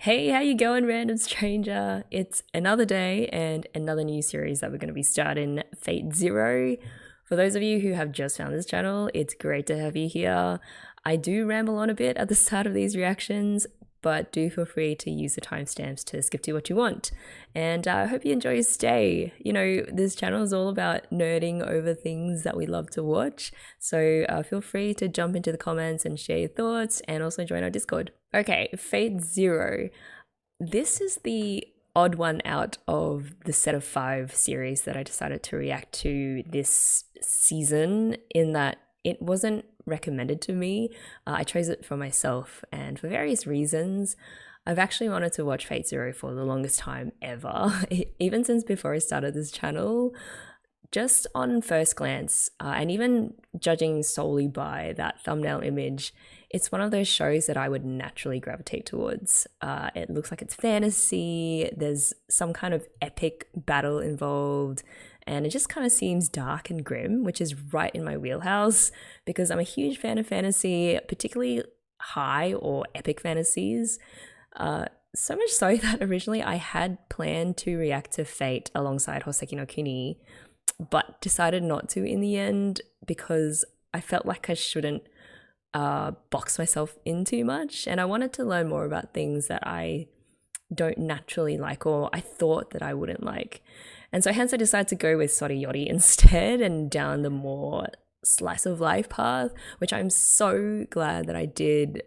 Hey, how you going, random stranger? It's another day and another new series that we're going to be starting, Fate Zero. For those of you who have just found this channel, it's great to have you here. I do ramble on a bit at the start of these reactions, but do feel free to use the timestamps to skip to what you want. And I hope you enjoy your stay. You know, this channel is all about nerding over things that we love to watch. So feel free to jump into the comments and share your thoughts and also join our Discord. Okay, Fate Zero. This is the odd one out of the set of 5 series that I decided to react to this season, in that it wasn't recommended to me. I chose it for myself, and for various reasons, I've actually wanted to watch Fate Zero for the longest time ever, even since before I started this channel. Just on first glance, and even judging solely by that thumbnail image, it's one of those shows that I would naturally gravitate towards. It looks like it's fantasy, there's some kind of epic battle involved, and it just kind of seems dark and grim, which is right in my wheelhouse because I'm a huge fan of fantasy, particularly high or epic fantasies. So much so that originally I had planned to react to Fate alongside Hoseki no Kuni, but decided not to in the end because I felt like I shouldn't box myself in too much, and I wanted to learn more about things that I don't naturally like or I thought that I wouldn't like. And so hence I decided to go with Soriyori instead and down the more slice of life path, which I'm so glad that I did,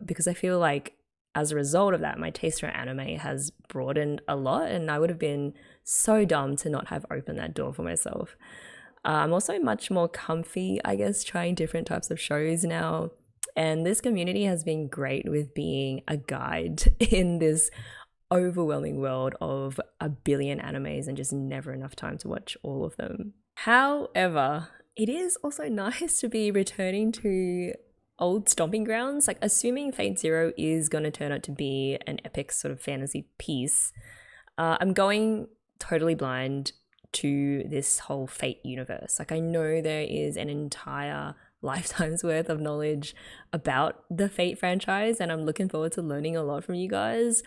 because I feel like as a result of that, my taste for anime has broadened a lot, and I would have been so dumb to not have opened that door for myself. I'm also much more comfy, I guess, trying different types of shows now. And this community has been great with being a guide in this overwhelming world of a billion animes and just never enough time to watch all of them. However, it is also nice to be returning to old stomping grounds. Like, assuming Fate Zero is going to turn out to be an epic sort of fantasy piece, I'm going totally blind to this whole Fate universe. Like, I know there is an entire lifetime's worth of knowledge about the Fate franchise, and I'm looking forward to learning a lot from you guys.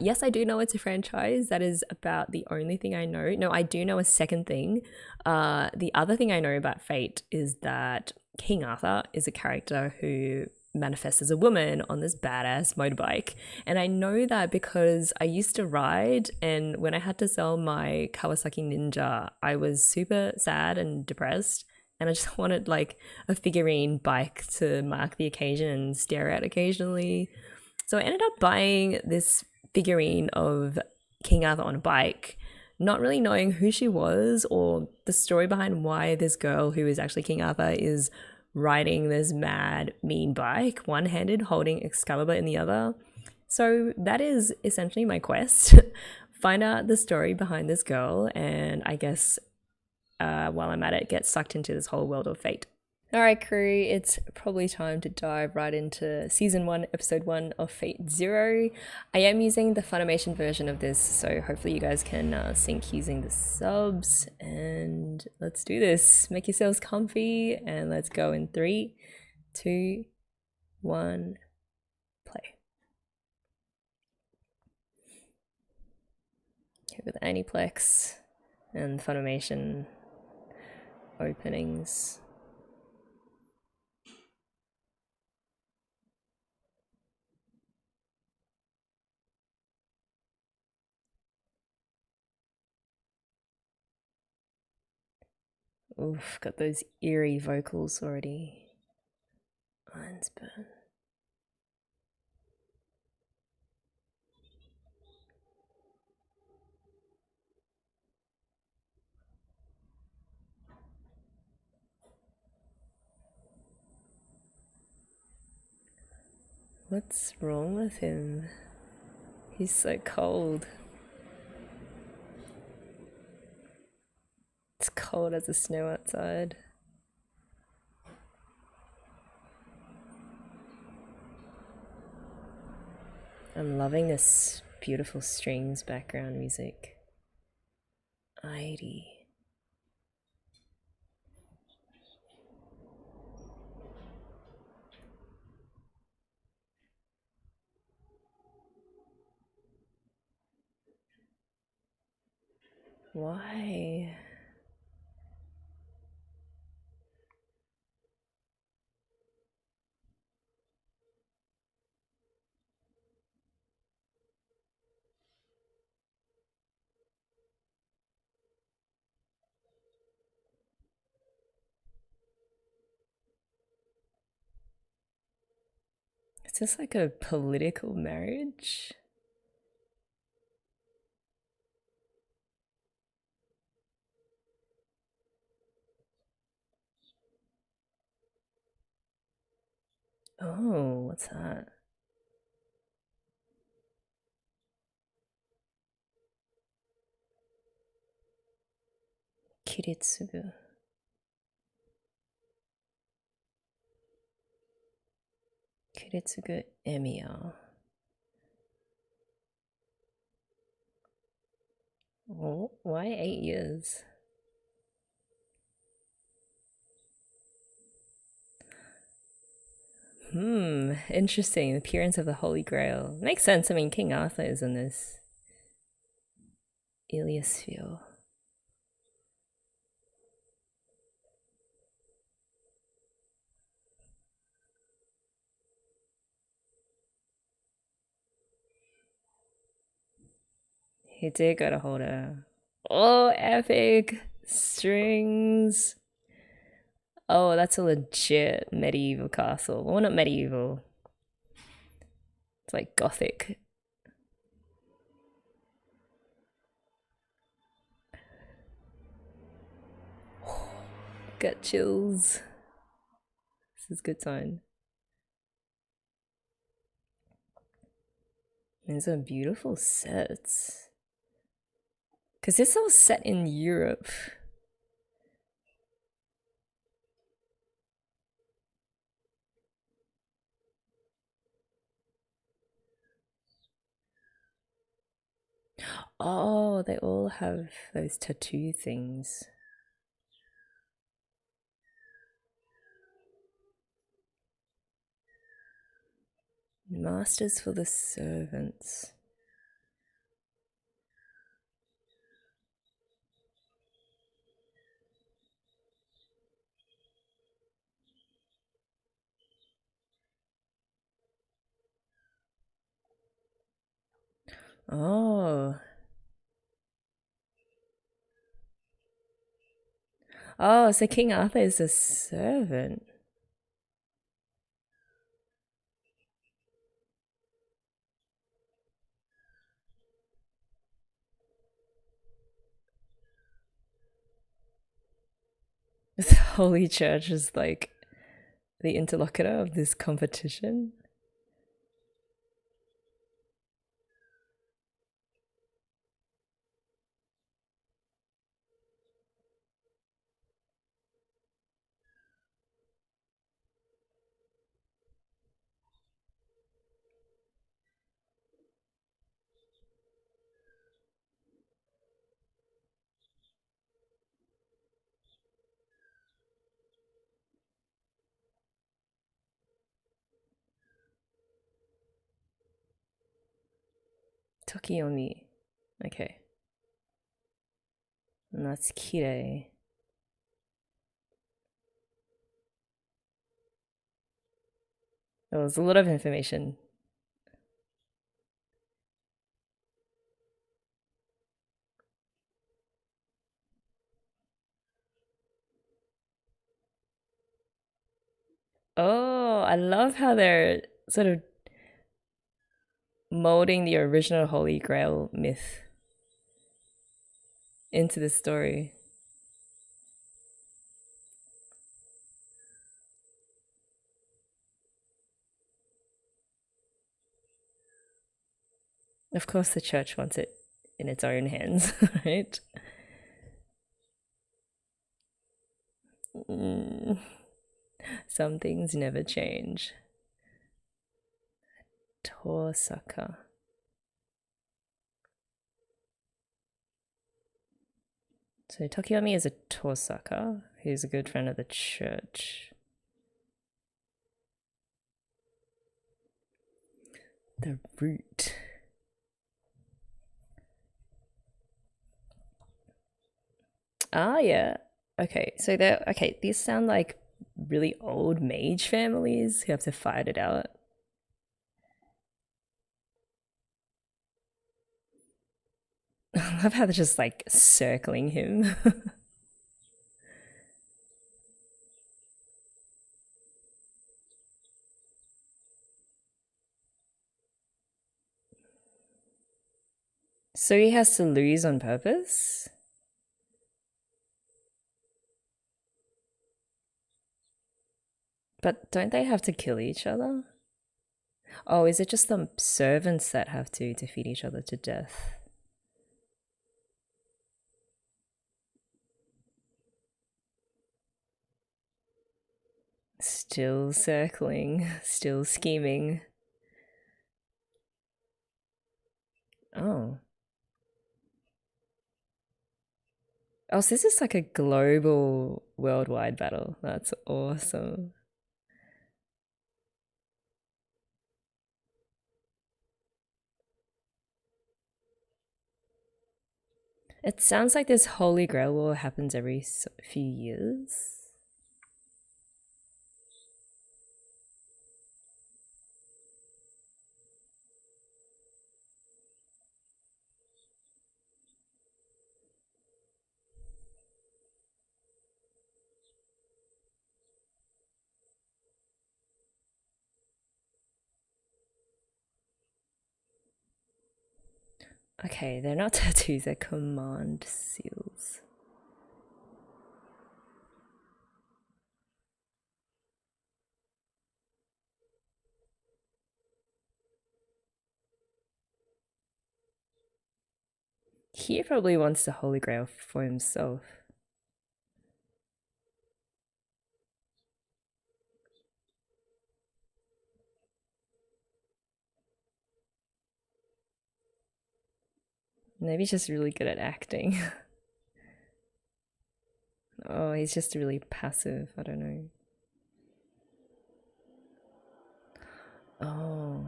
Yes, I do know it's a franchise. That is about the only thing I know. No, I do know a second thing. The other thing I know about Fate is that King Arthur is a character who manifests as a woman on this badass motorbike. And I know that because I used to ride, and when I had to sell my Kawasaki Ninja, I was super sad and depressed, and I just wanted like a figurine bike to mark the occasion and stare at occasionally. So I ended up buying this figurine of King Arthur on a bike, not really knowing who she was or the story behind why this girl who is actually King Arthur is riding this mad mean bike, one-handed, holding Excalibur in the other. So that is essentially my quest. Find out the story behind this girl, and I guess while I'm at it, get sucked into this whole world of Fate. Alright, crew, it's probably time to dive right into Season 1, Episode 1 of Fate Zero. I am using the Funimation version of this, so hopefully you guys can sync using the subs, and let's do this. Make yourselves comfy, and let's go in 3, 2, 1, play. Okay, with Aniplex and Funimation openings. Oof, got those eerie vocals already. Mine's burn. What's wrong with him? He's so cold. It's cold as the snow outside. I'm loving this beautiful strings background music. Idy. Why? Is this like a political marriage? Oh, what's that? Kiritsugu. Kiritsugu Emiya. Oh, why 8 years? Interesting. The appearance of the Holy Grail. Makes sense. I mean, King Arthur is in this. Iliosphere. He did go to hold her. Oh, epic! Strings. Oh, that's a legit medieval castle. Well, not medieval. It's like gothic. Got chills. This is good sign. These are beautiful sets. Because this all set in Europe. Oh, they all have those tattoo things. Masters for the servants. Oh. Oh, so King Arthur is a servant. The Holy Church is like the interlocutor of this competition. Tokiomi. Okay. And that's Kirei. There was a lot of information. Oh, I love how they're sort of molding the original Holy Grail myth into the story. Of course, the church wants it in its own hands, right? Some things never change. Tosaka. So Tokiomi is a Tosaka, who's a good friend of the church. The root. Ah, yeah. Okay, so they're okay. These sound like really old mage families who have to fight it out. I love how they're just like circling him. So he has to lose on purpose? But don't they have to kill each other? Oh, is it just the servants that have to defeat each other to death? Still circling, still scheming. Oh. Oh, so this is like a global, worldwide battle. That's awesome. It sounds like this Holy Grail War happens every few years. Okay, they're not tattoos, they're command seals. He probably wants the Holy Grail for himself. Maybe he's just really good at acting. Oh, he's just really passive. I don't know. Oh.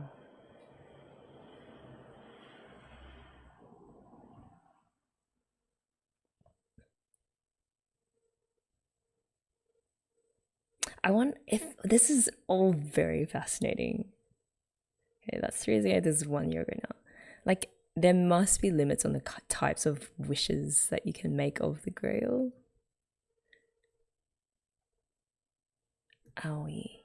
I want if this is all very fascinating. Okay, that's 3 years ago. This is 1 year ago now. Like, there must be limits on the types of wishes that you can make of the Grail. Owie.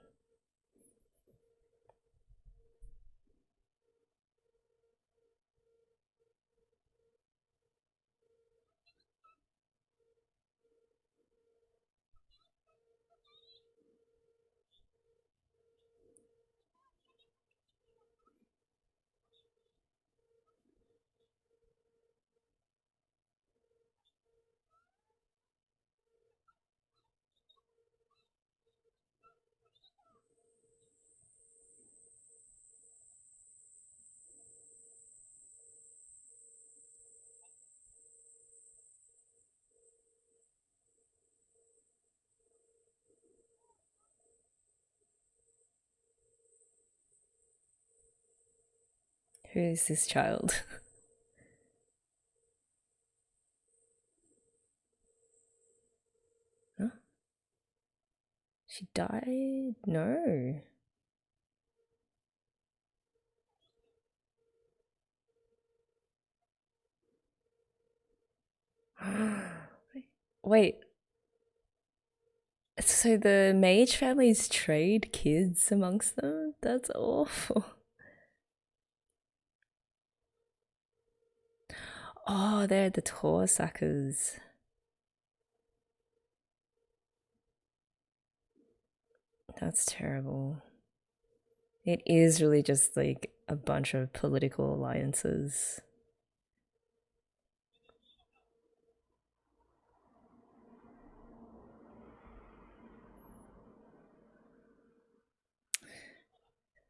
Who is this child? Huh? She died? No. Wait, so the mage families trade kids amongst them? That's awful. Oh, they're the tour suckers. That's terrible. It is really just like a bunch of political alliances.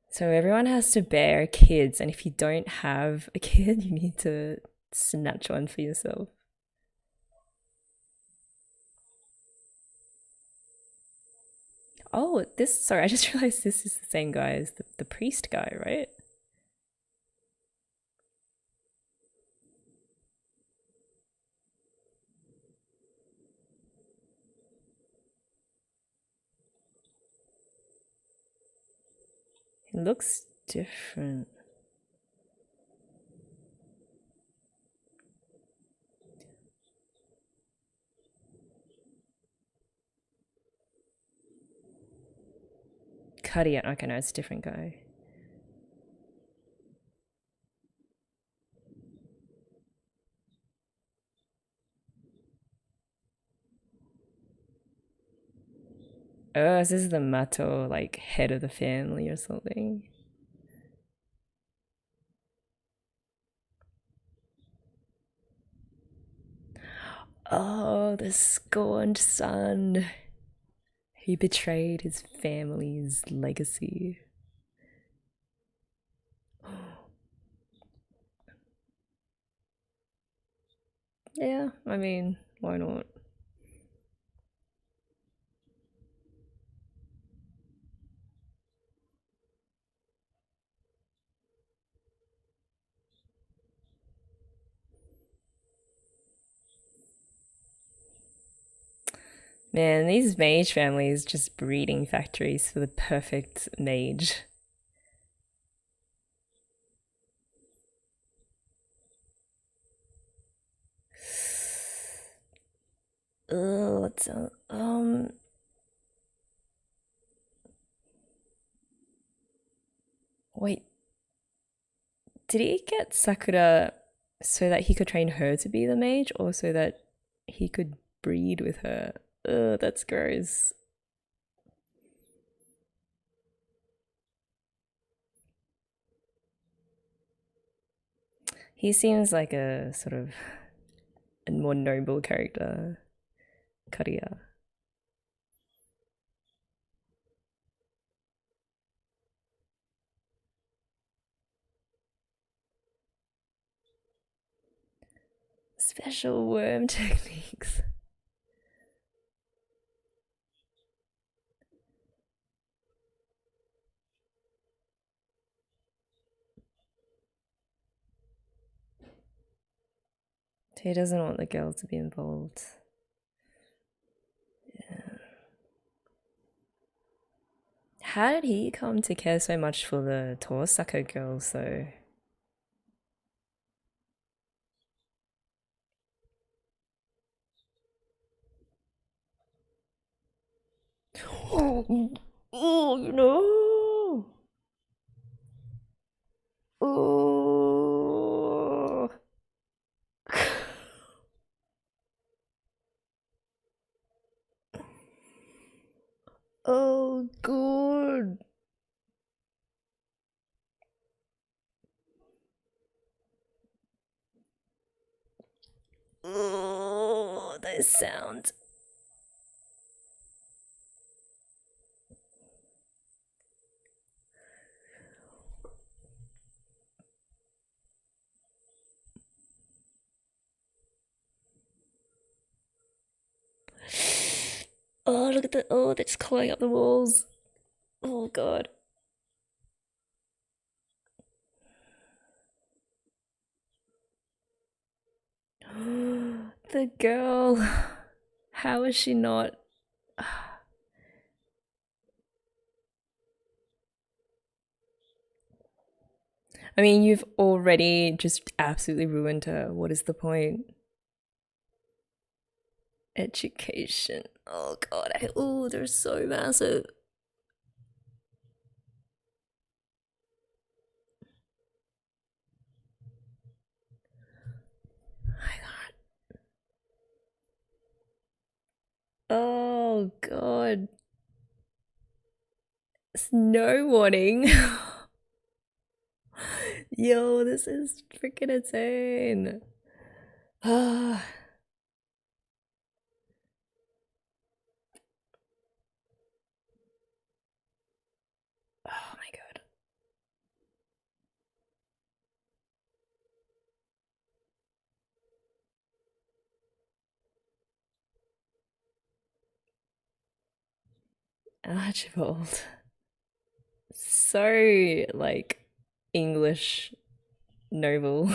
So everyone has to bear kids, and if you don't have a kid, you need to snatch one for yourself. Oh, sorry, I just realized this is the same guy as the priest guy, right? It looks different. Cuddy, okay, no, it's a different guy. Oh, this is the Mato, like, head of the family or something. Oh, the scorned son. He betrayed his family's legacy. Yeah, I mean, why not? Man, these mage families just breeding factories for the perfect mage. Oh, what's wait, did he get Sakura so that he could train her to be the mage, or so that he could breed with her? Ugh, that's gross. He seems like a sort of a more noble character, Karia. Special worm techniques. He doesn't want the girl to be involved. Yeah. How did he come to care so much for the Torasaka girls, though? Oh, oh no! Oh. Oh, good. Oh, those sounds. Oh, look at the. Oh, they're just clawing up the walls. Oh, God. The girl. How is she not? I mean, you've already just absolutely ruined her. What is the point? Education. Oh god. Oh, they're so massive. My god. Oh god. Snow warning. Yo, this is freaking insane. Ah. Oh my god. Archibald. So like English noble.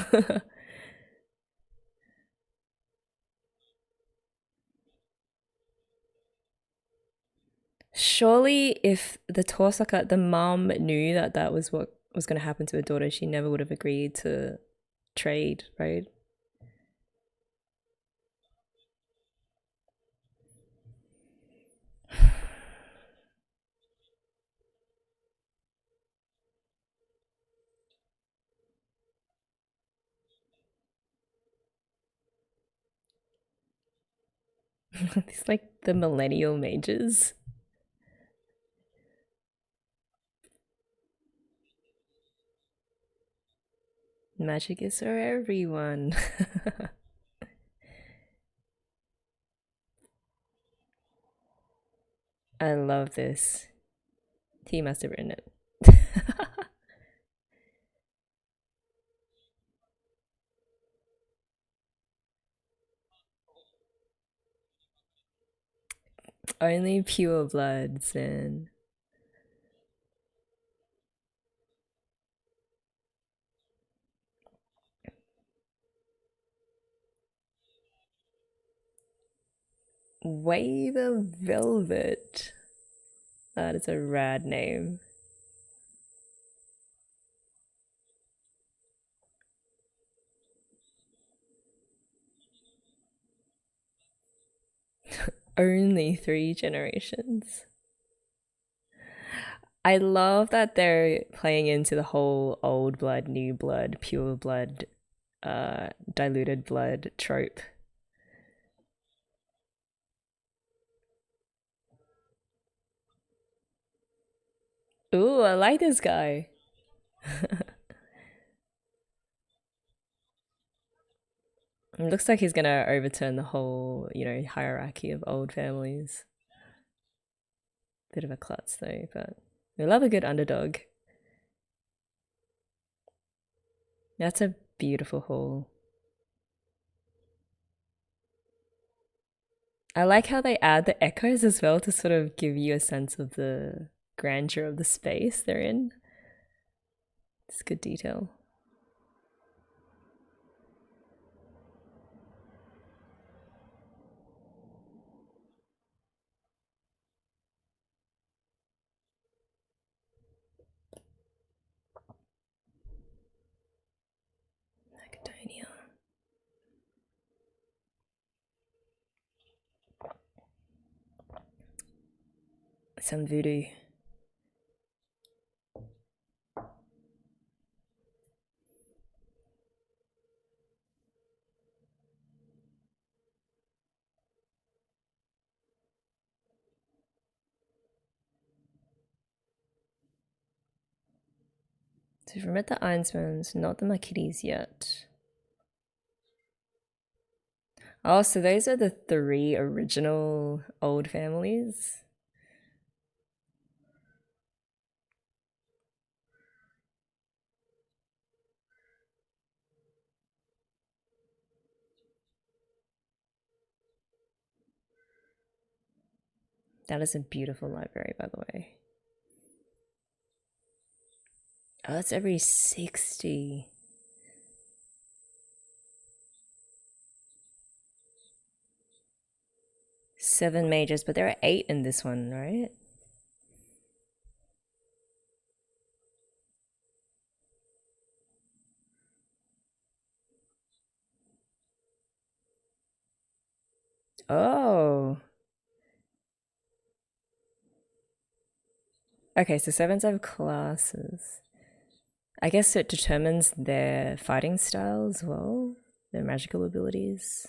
Surely, if the Torsaka, the mom knew that that was what was going to happen to her daughter, she never would have agreed to trade, right? It's like the millennial mages. Magic is for everyone. I love this. He must have written it. Only pure bloods and Wave of Velvet. That is a rad name. Only 3 generations. I love that they're playing into the whole old blood, new blood, pure blood, diluted blood trope. Ooh, I like this guy. It looks like he's gonna overturn the whole, hierarchy of old families. Bit of a klutz though, but we love a good underdog. That's a beautiful hall. I like how they add the echoes as well to sort of give you a sense of the grandeur of the space they're in. It's good detail. Macedonia. Some voodoo. So we've met the Einsmans, not the Makidis yet. Oh, so those are the 3 original old families. That is a beautiful library, by the way. Oh, that's every 60. 7 mages, but there are 8 in this one, right? Oh. Okay, so 7s have classes. I guess it determines their fighting style as well, their magical abilities.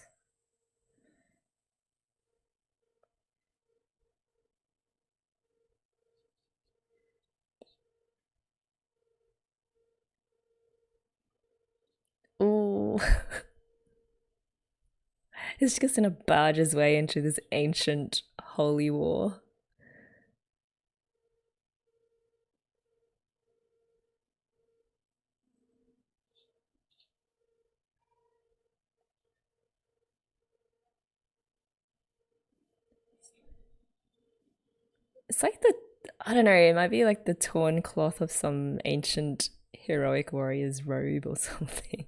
Ooh. He's just gonna barge his way into this ancient holy war. It's like I don't know, it might be like the torn cloth of some ancient heroic warrior's robe or something.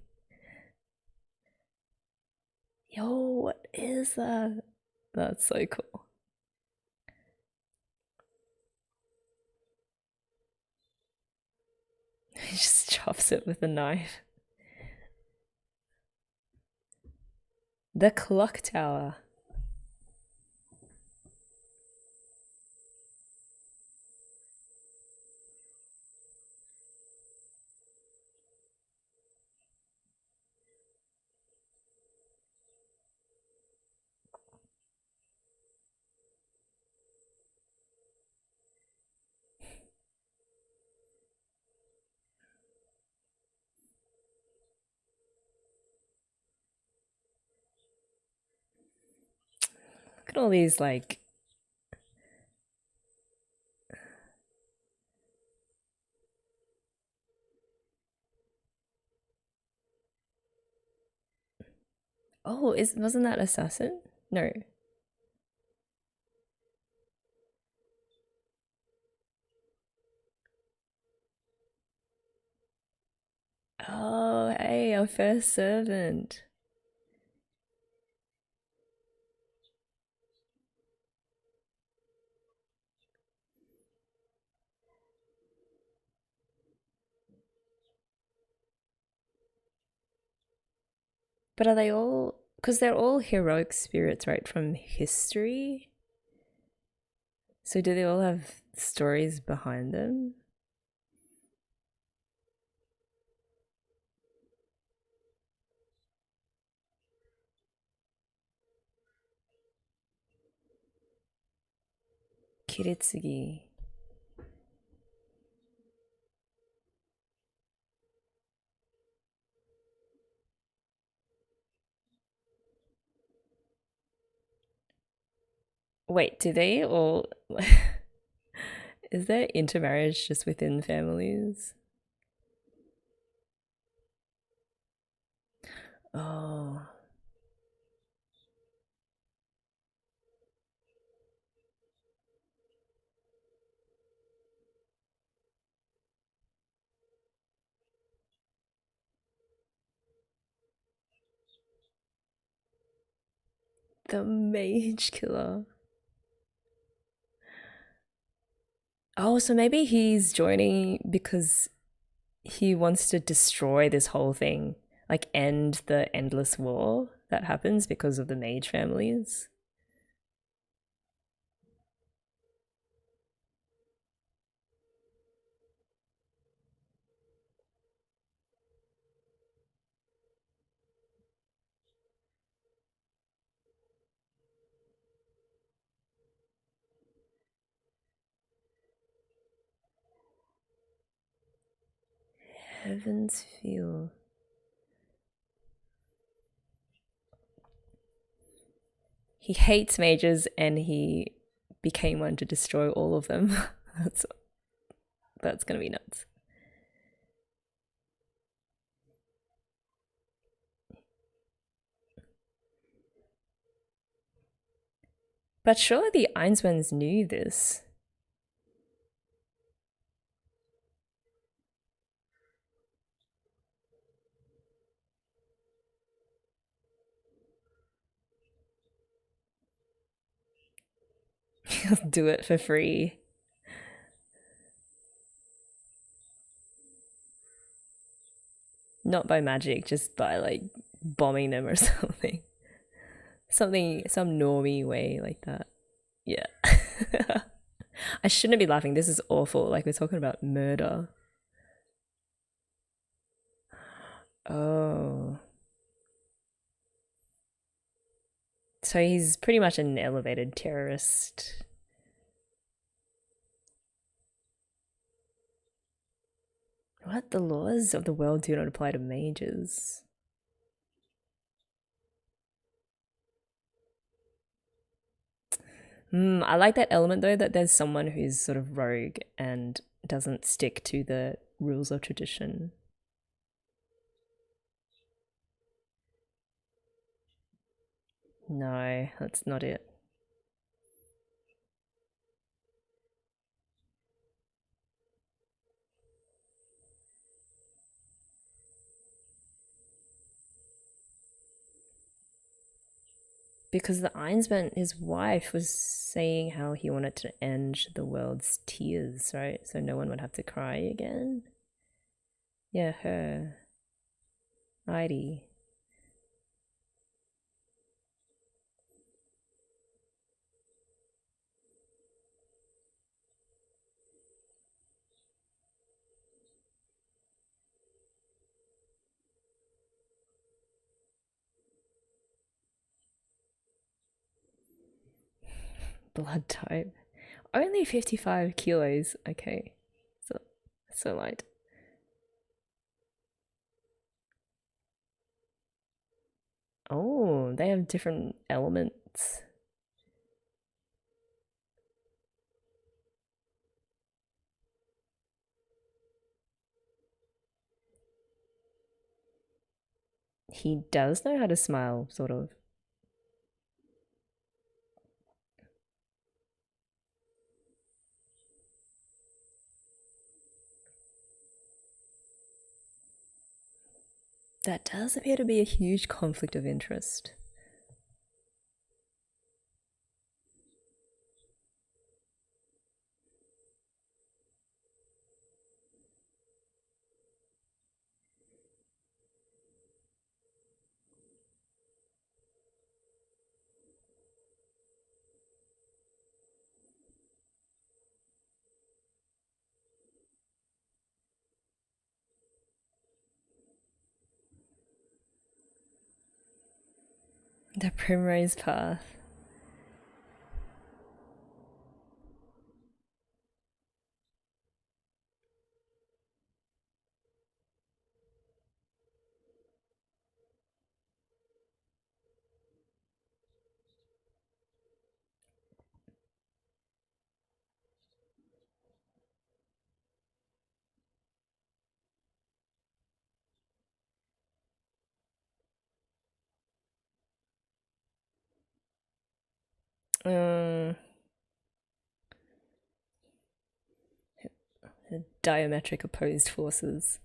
Yo, what is that? That's so cool. He just chops it with a knife. The clock tower. Look at all these, like, oh, wasn't that assassin? No. Oh, hey, our first servant. But are they all, because they're all heroic spirits, right, from history? So do they all have stories behind them? Kiritsugi. Wait, do they all... Is there intermarriage just within families? Oh, the mage killer. Oh, so maybe he's joining because he wants to destroy this whole thing, like end the endless war that happens because of the mage families. Heaven's feel. He hates mages and he became one to destroy all of them. that's that's gonna be nuts. But surely the Einsmans knew this. He'll do it for free. Not by magic, just by like bombing them or something. Some normie way like that. Yeah. I shouldn't be laughing. This is awful. Like, we're talking about murder. Oh. So he's pretty much an elevated terrorist. What? The laws of the world do not apply to mages. I like that element though, that there's someone who's sort of rogue and doesn't stick to the rules of tradition. No, that's not it. Because the Einsman, his wife, was saying how he wanted to end the world's tears, right? So no one would have to cry again. Yeah, her. Heidi. Blood type. Only 55 kilos. Okay. So light. Oh, they have different elements. He does know how to smile, sort of. That does appear to be a huge conflict of interest. The primrose path. Um, Diametric opposed forces.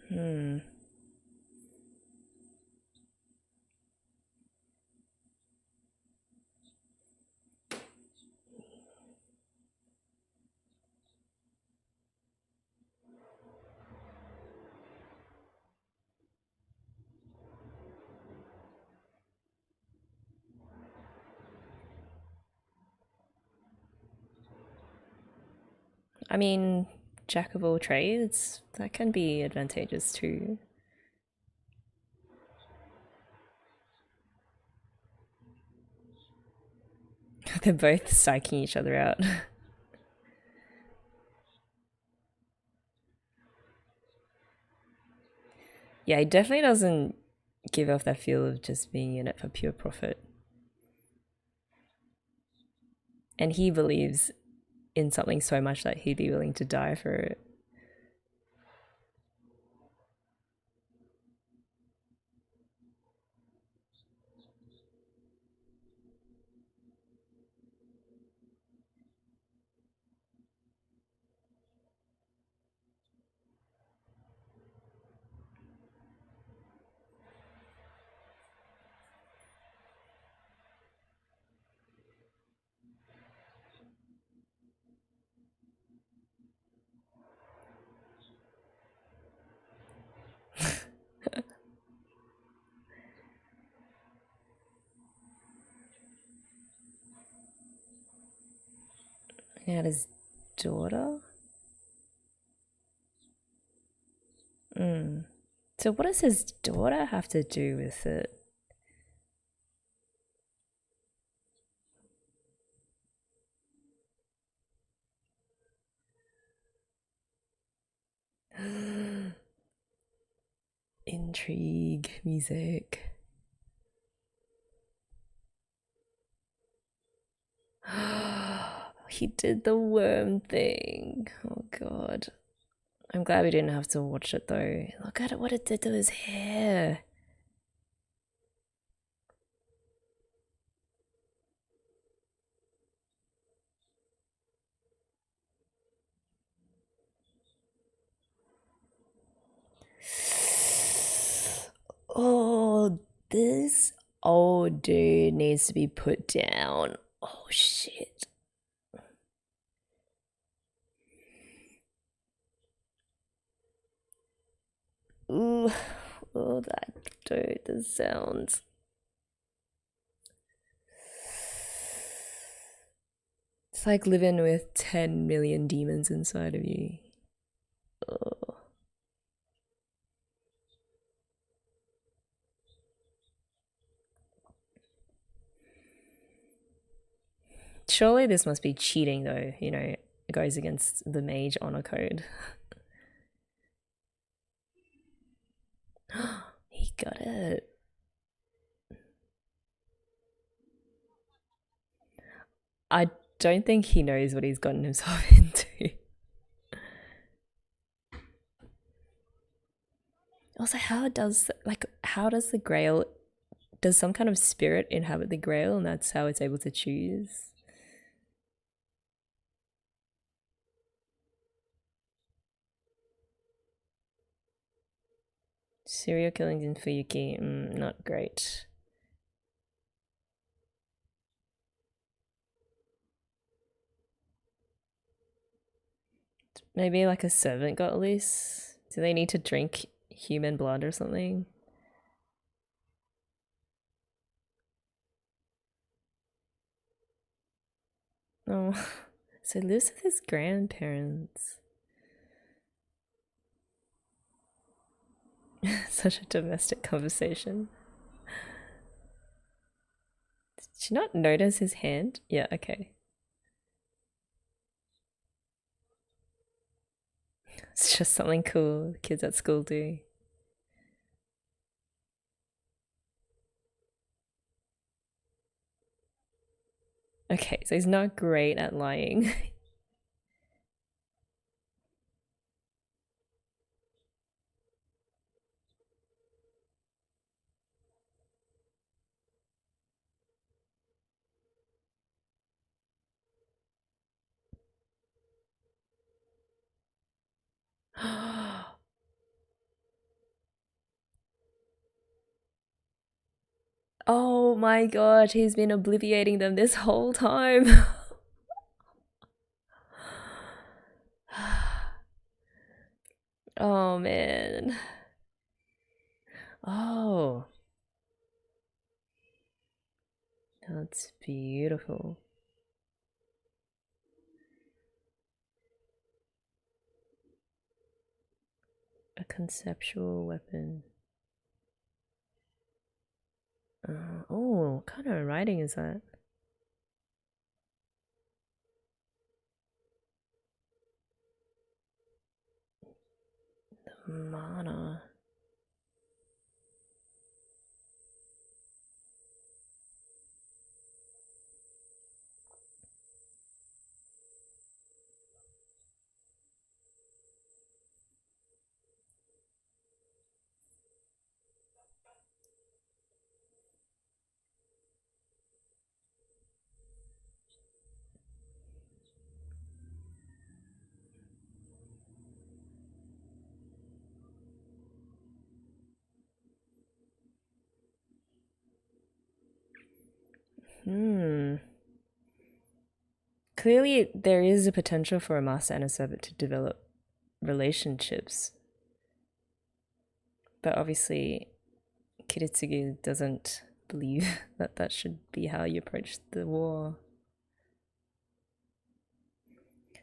Hmm. I mean, jack of all trades, that can be advantageous too. They're both psyching each other out. Yeah, he definitely doesn't give off that feel of just being in it for pure profit. And he believes in something so much that he'd be willing to die for it. He had his daughter? Mm. So what does his daughter have to do with it? Intrigue, music. He did the worm thing. Oh god. I'm glad we didn't have to watch it though. Look at it, what it did to his hair. Oh, this old dude needs to be put down. Oh shit. Ooh, oh that dude, the sounds. It's like living with 10 million demons inside of you. Oh. Surely this must be cheating though, you know, it goes against the mage honor code. He got it. I don't think he knows what he's gotten himself into. Also, how does the grail, does some kind of spirit inhabit the grail and that's how it's able to choose? Serial killings in Fuyuki, not great. Maybe like a servant got loose? Do they need to drink human blood or something? Oh, so he lives with his grandparents. Such a domestic conversation. Did you not notice his hand? Yeah, okay. It's just something cool the kids at school do. Okay, so he's not great at lying. Oh my god, he's been obliviating them this whole time. Oh man. Oh, that's beautiful. A conceptual weapon. Oh, what kind of writing is that? Mana. Clearly, there is a potential for a master and a servant to develop relationships. But obviously, Kiritsugu doesn't believe that that should be how you approach the war.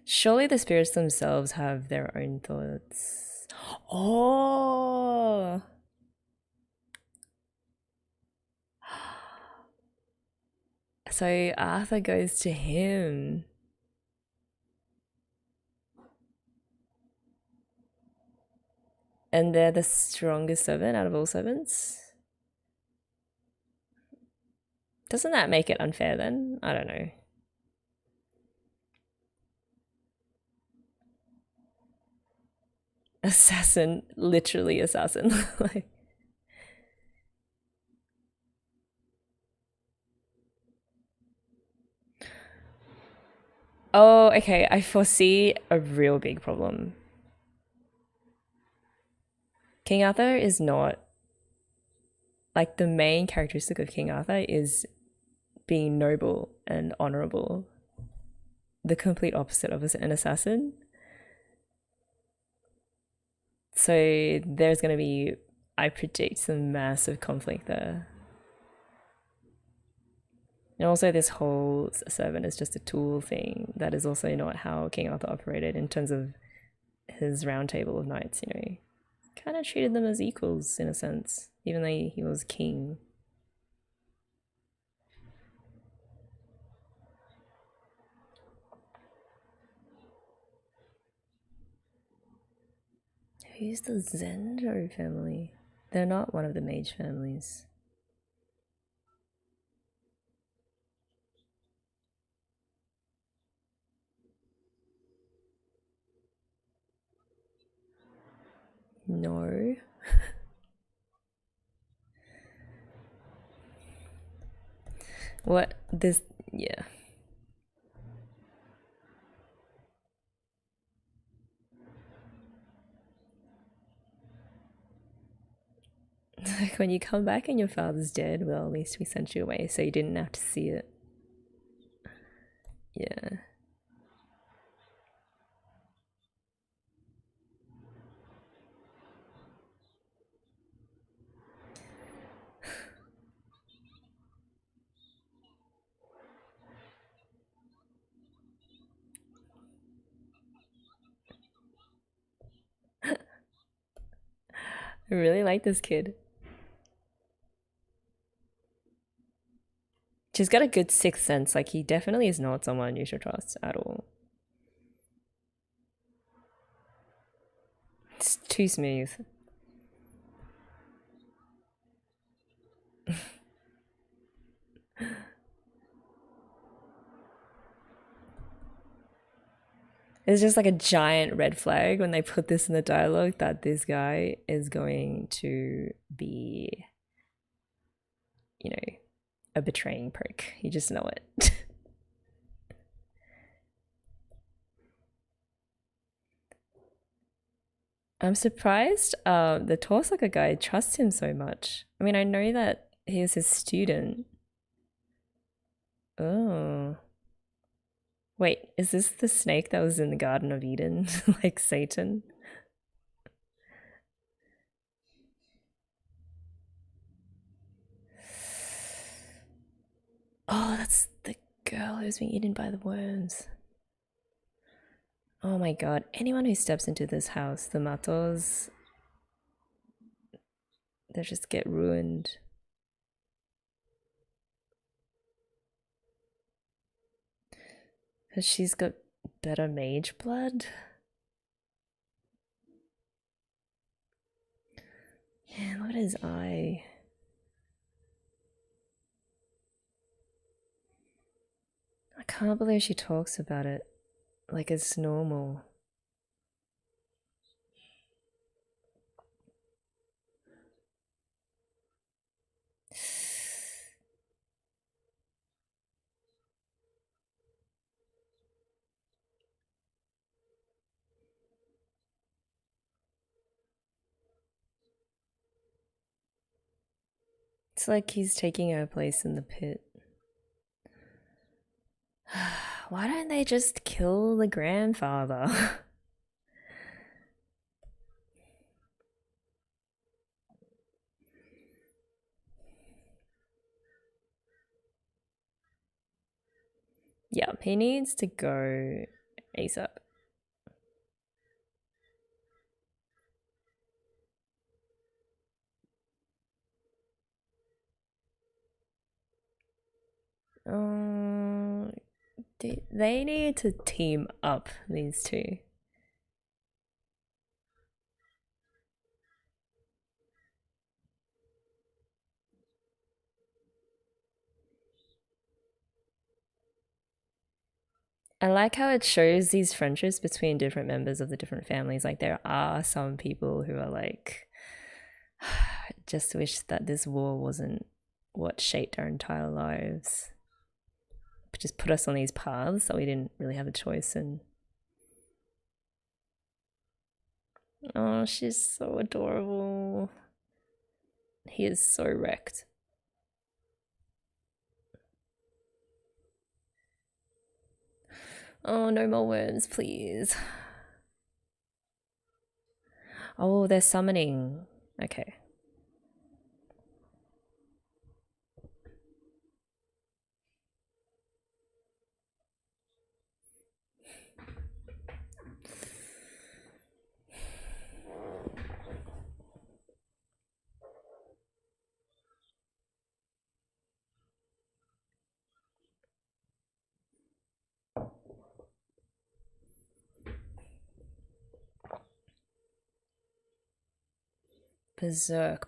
Surely the spirits themselves have their own thoughts. Oh! So Arthur goes to him. And they're the strongest servant out of all servants? Doesn't that make it unfair then? I don't know. Assassin, literally assassin. Like, oh, okay. I foresee a real big problem. King Arthur is not like the main characteristic of King Arthur is being noble and honorable, the complete opposite of an assassin. So there's going to be, I predict, some massive conflict there. And also this whole servant is just a tool thing. That is also not how King Arthur operated in terms of his round table of knights, you know. Kind of treated them as equals in a sense, even though he was king. Who's the Zendo family? They're not one of the mage families. No. What? This. Yeah. Like when you come back and your father's dead, well, at least we sent you away so you didn't have to see it. Yeah. I really like this kid. She's got a good sixth sense. Like, he definitely is not someone you should trust at all. It's too smooth. It's just like a giant red flag when they put this in the dialogue that this guy is going to be, you know, a betraying prick. You just know it. I'm surprised the Torsaka guy trusts him so much. I mean, I know that he was his student. Oh. Wait, is this the snake that was in the Garden of Eden? Like Satan? Oh, that's the girl who's being eaten by the worms. Oh my god, anyone who steps into this house, the Matos, they just get ruined. Because she's got better mage blood? Yeah, look at his eye. I can't believe she talks about it like it's normal. It's like he's taking her place in the pit. Why don't they just kill the grandfather? Yeah, he needs to go ASAP. They need to team up, these two. I like how it shows these friendships between different members of the different families. Like, there are some people who are like, just wish that this war wasn't what shaped our entire lives. But just put us on these paths that we didn't really have a choice in. Oh, she's so adorable. He is so wrecked. Oh, no more worms, please. Oh, they're summoning. Okay.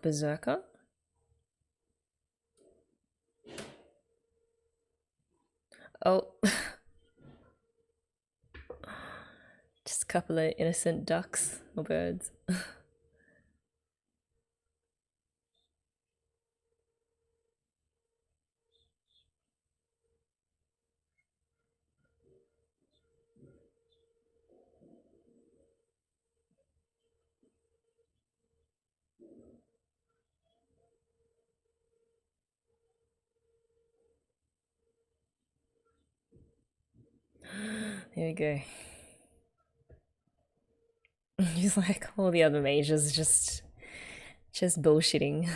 Berserker? Oh. Just a couple of innocent ducks or birds. Here we go. He's like all the other mages just bullshitting.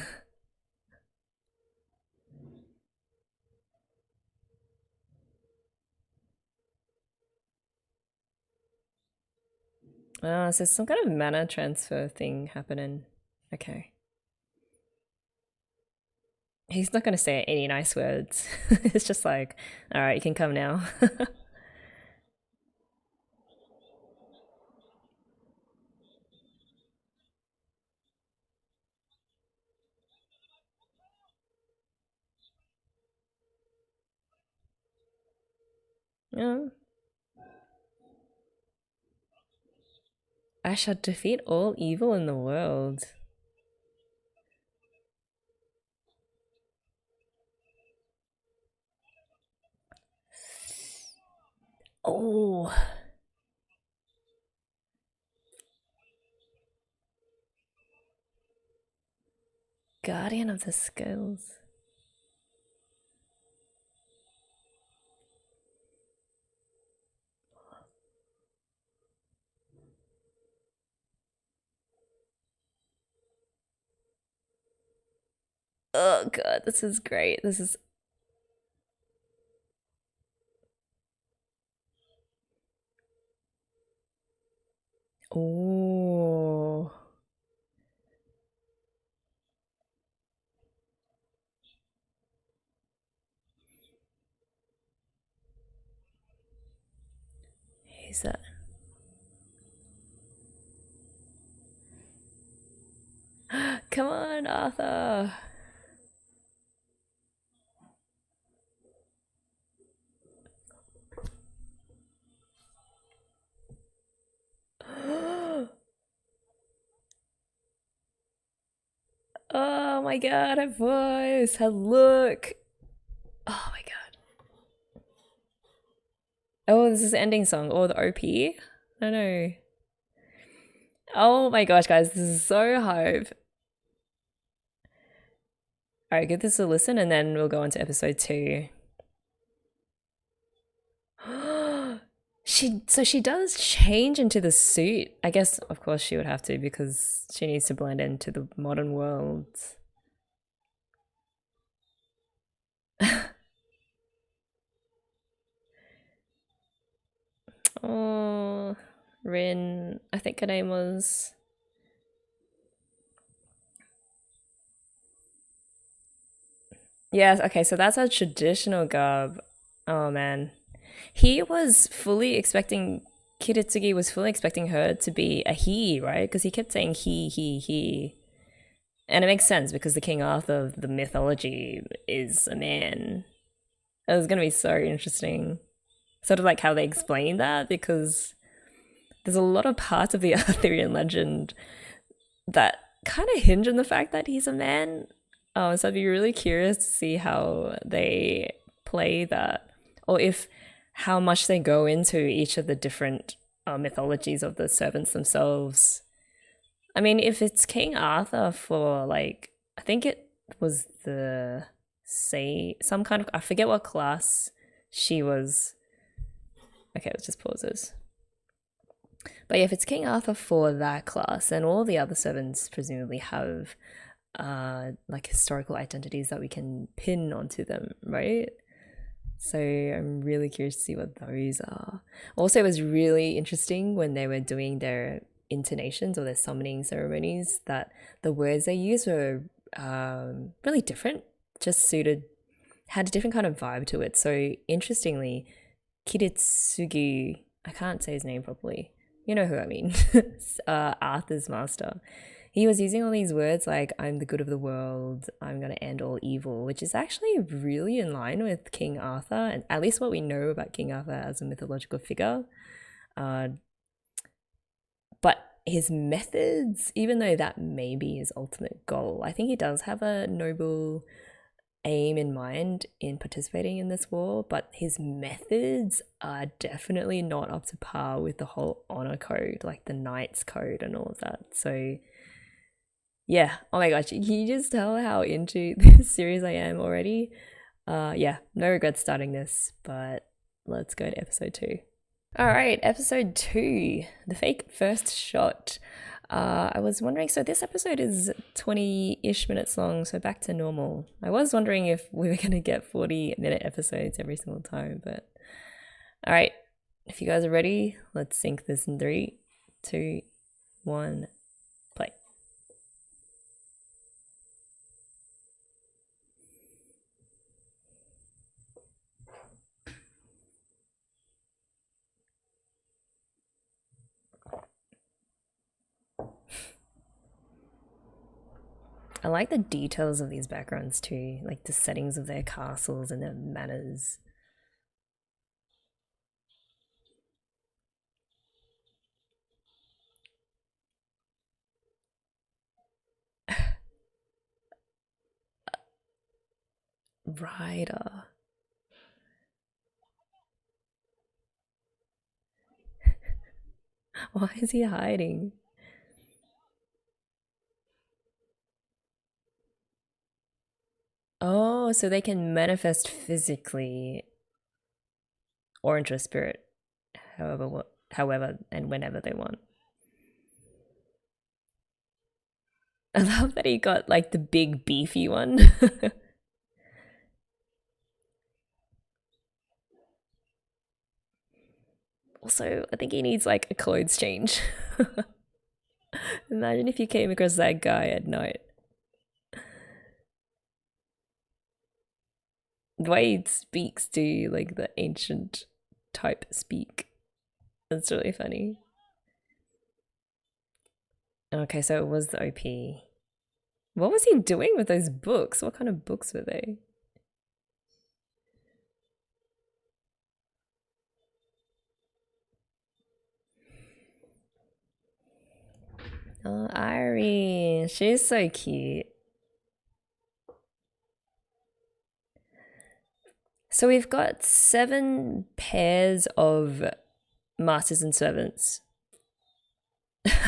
Ah, so some kind of mana transfer thing happening. Okay. He's not gonna say any nice words. It's just like, alright, you can come now. Yeah. I shall defeat all evil in the world. Oh. Guardian of the Scales. Oh god, this is great. This is... Oh. Who's that? Come on, Arthur. Oh my god, her voice, her look. Oh my god. Oh, this is the ending song or the OP? I don't know. Oh my gosh, guys, this is so hype. Alright, give this a listen and then we'll go on to episode 2. She does change into the suit. I guess of course she would have to because she needs to blend into the modern world. Oh, Rin, I think her name was. Yes, okay, so that's a traditional garb. Oh man. He was fully expecting, Kiritsugi was fully expecting her to be a he, right? Because he kept saying he. And it makes sense because the King Arthur of the mythology is a man. It was going to be so interesting. Sort of like how they explain that because there's a lot of parts of the Arthurian legend that kind of hinge on the fact that he's a man. So I'd be really curious to see how they play that, or if how much they go into each of the different mythologies of the servants themselves. I mean, if it's King Arthur for like I think it was the some kind of, I forget what class she was. Okay, let's just pause this. But yeah, if it's King Arthur for that class, then all the other servants presumably have like historical identities that we can pin onto them, right? So I'm really curious to see what those are. Also, it was really interesting when they were doing their intonations or their summoning ceremonies that the words they used were really different, just suited, had a different kind of vibe to it. So interestingly, Kiritsugi, I can't say his name properly. You know who I mean. Arthur's master. He was using all these words like, I'm the good of the world, I'm going to end all evil, which is actually really in line with King Arthur, and at least what we know about King Arthur as a mythological figure. But his methods, even though that may be his ultimate goal, I think he does have a noble aim in mind in participating in this war, but his methods are definitely not up to par with the whole honor code, like the knight's code and all of that. So yeah, oh my gosh, can you just tell how into this series I am already? Yeah, no regrets starting this, but let's go to episode 2. All right, episode 2, the fake first shot. I was wondering, so this episode is 20-ish minutes long, so back to normal. I was wondering if we were going to get 40-minute episodes every single time, but all right, if you guys are ready, let's sync this in 3, 2, 1, play. I like the details of these backgrounds too, like the settings of their castles and their manners. Ryder. Why is he hiding? Oh, so they can manifest physically or into a spirit, however and whenever they want. I love that he got like the big beefy one. Also, I think he needs like a clothes change. Imagine if you came across that guy at night. The way he speaks to like the ancient type speak. That's really funny. Okay, so it was the OP. What was he doing with those books? What kind of books were they? Oh, Ari. She's so cute. So we've got 7 pairs of masters and servants.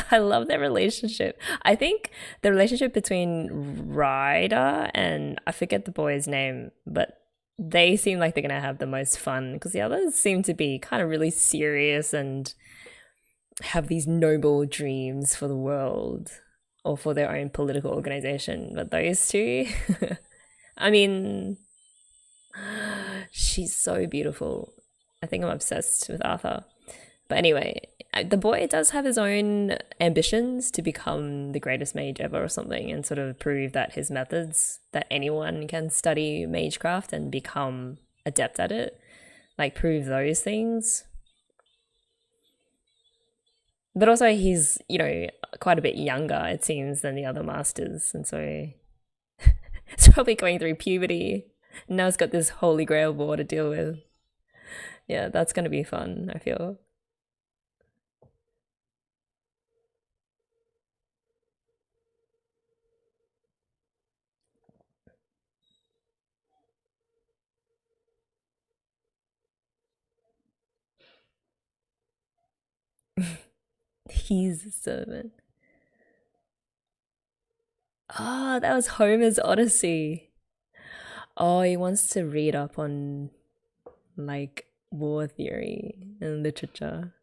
I love their relationship. I think the relationship between Ryder and I forget the boy's name, but they seem like they're going to have the most fun because the others seem to be kind of really serious and have these noble dreams for the world or for their own political organization. But those two, I mean, she's so beautiful. I think I'm obsessed with Arthur. But anyway, the boy does have his own ambitions to become the greatest mage ever or something and sort of prove that his methods, that anyone can study magecraft and become adept at it, like prove those things. But also he's, quite a bit younger, it seems, than the other masters. And so it's probably going through puberty. Now it's got this holy grail war to deal with. Yeah, that's going to be fun, I feel. He's a servant. Oh, that was Homer's Odyssey. Oh, he wants to read up on like war theory and literature.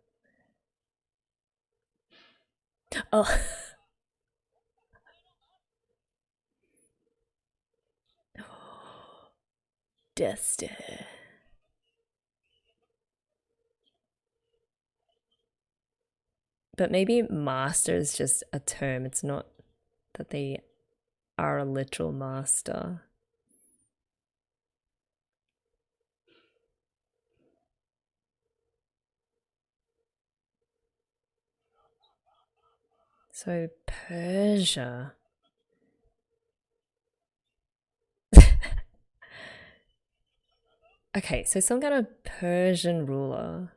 Oh, Dester. But maybe master is just a term. It's not that they are a literal master. So Persia. Okay, so some kind of Persian ruler.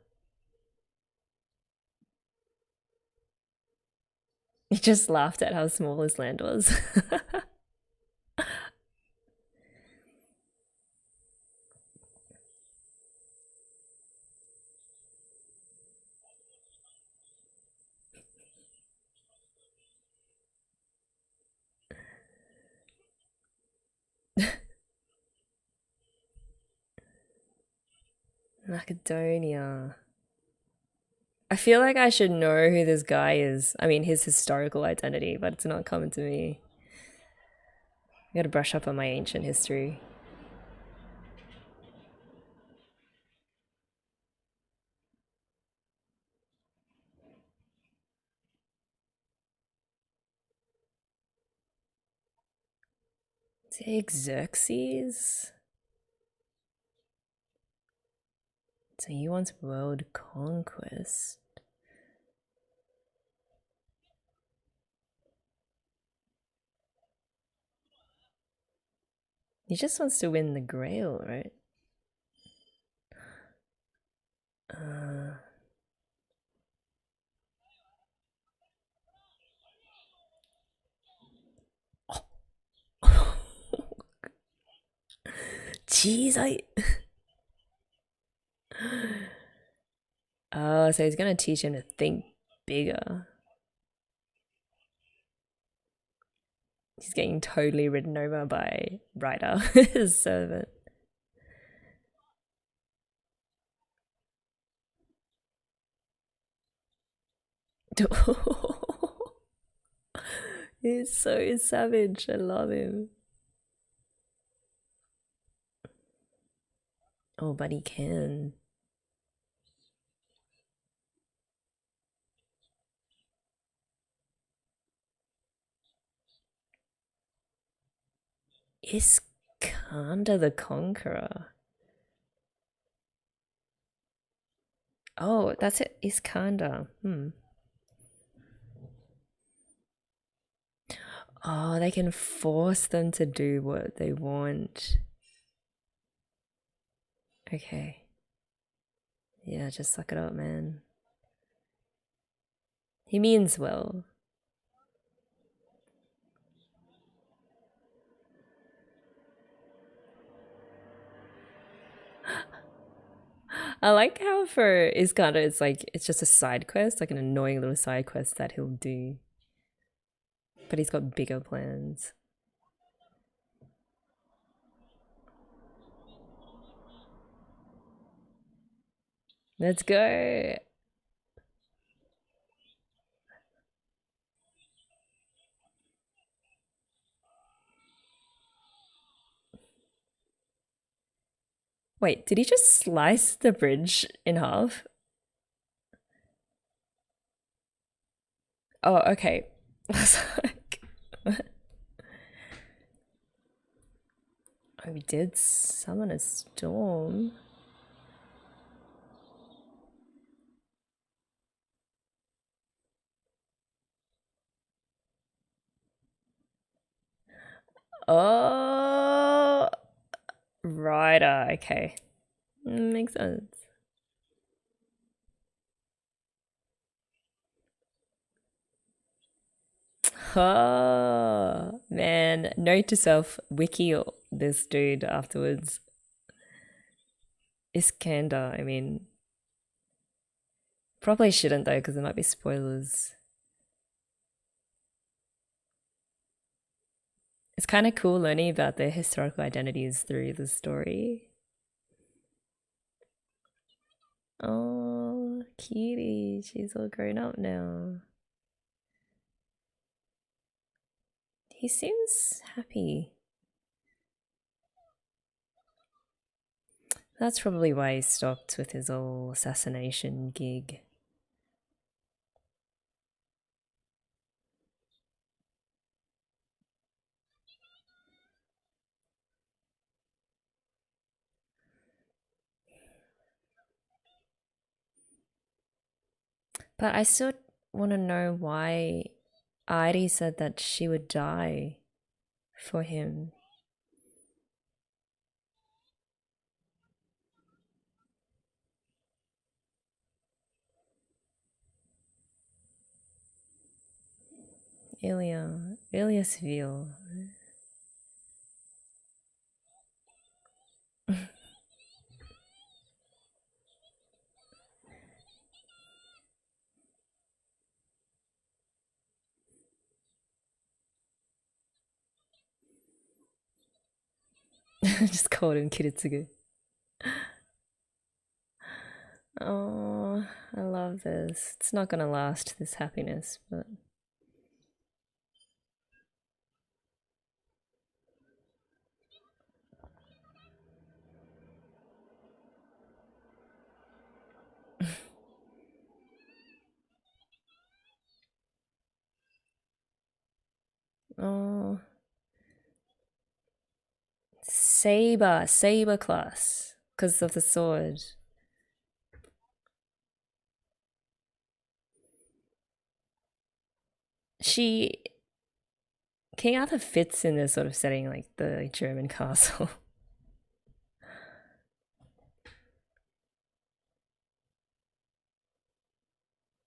He just laughed at how small his land was. Macedonia. I feel like I should know who this guy is. I mean, his historical identity, but it's not coming to me. I gotta brush up on my ancient history. Is it Xerxes? So he wants world conquest. He just wants to win the Grail, right? Uh, Jeez, Oh, so he's gonna teach him to think bigger. He's getting totally ridden over by Ryder, his servant. He's so savage. I love him. Oh, but he can. Iskander the Conqueror. Oh, that's it. Iskander. Oh, they can force them to do what they want. Okay. Yeah, just suck it up, man. He means well. I like how for Iskander it's like it's just a side quest, like an annoying little side quest that he'll do. But he's got bigger plans. Let's go. Wait, did he just slice the bridge in half? Oh, okay. I was like, what? Oh, we did summon a storm. Oh, righter. Okay. Makes sense. Oh, man. Note to self, wiki this dude afterwards. Iskander, I mean. Probably shouldn't though, because there might be spoilers. It's kind of cool learning about their historical identities through the story. Oh, cutie. She's all grown up now. He seems happy. That's probably why he stopped with his whole assassination gig. But I still want to know why Airi said that she would die for him. Ilya Seville. Just called him Kiritsugu. Oh, I love this. It's not gonna last, this happiness, but... Oh... Saber class. Because of the sword. She... King Arthur fits in this sort of setting, like the German castle.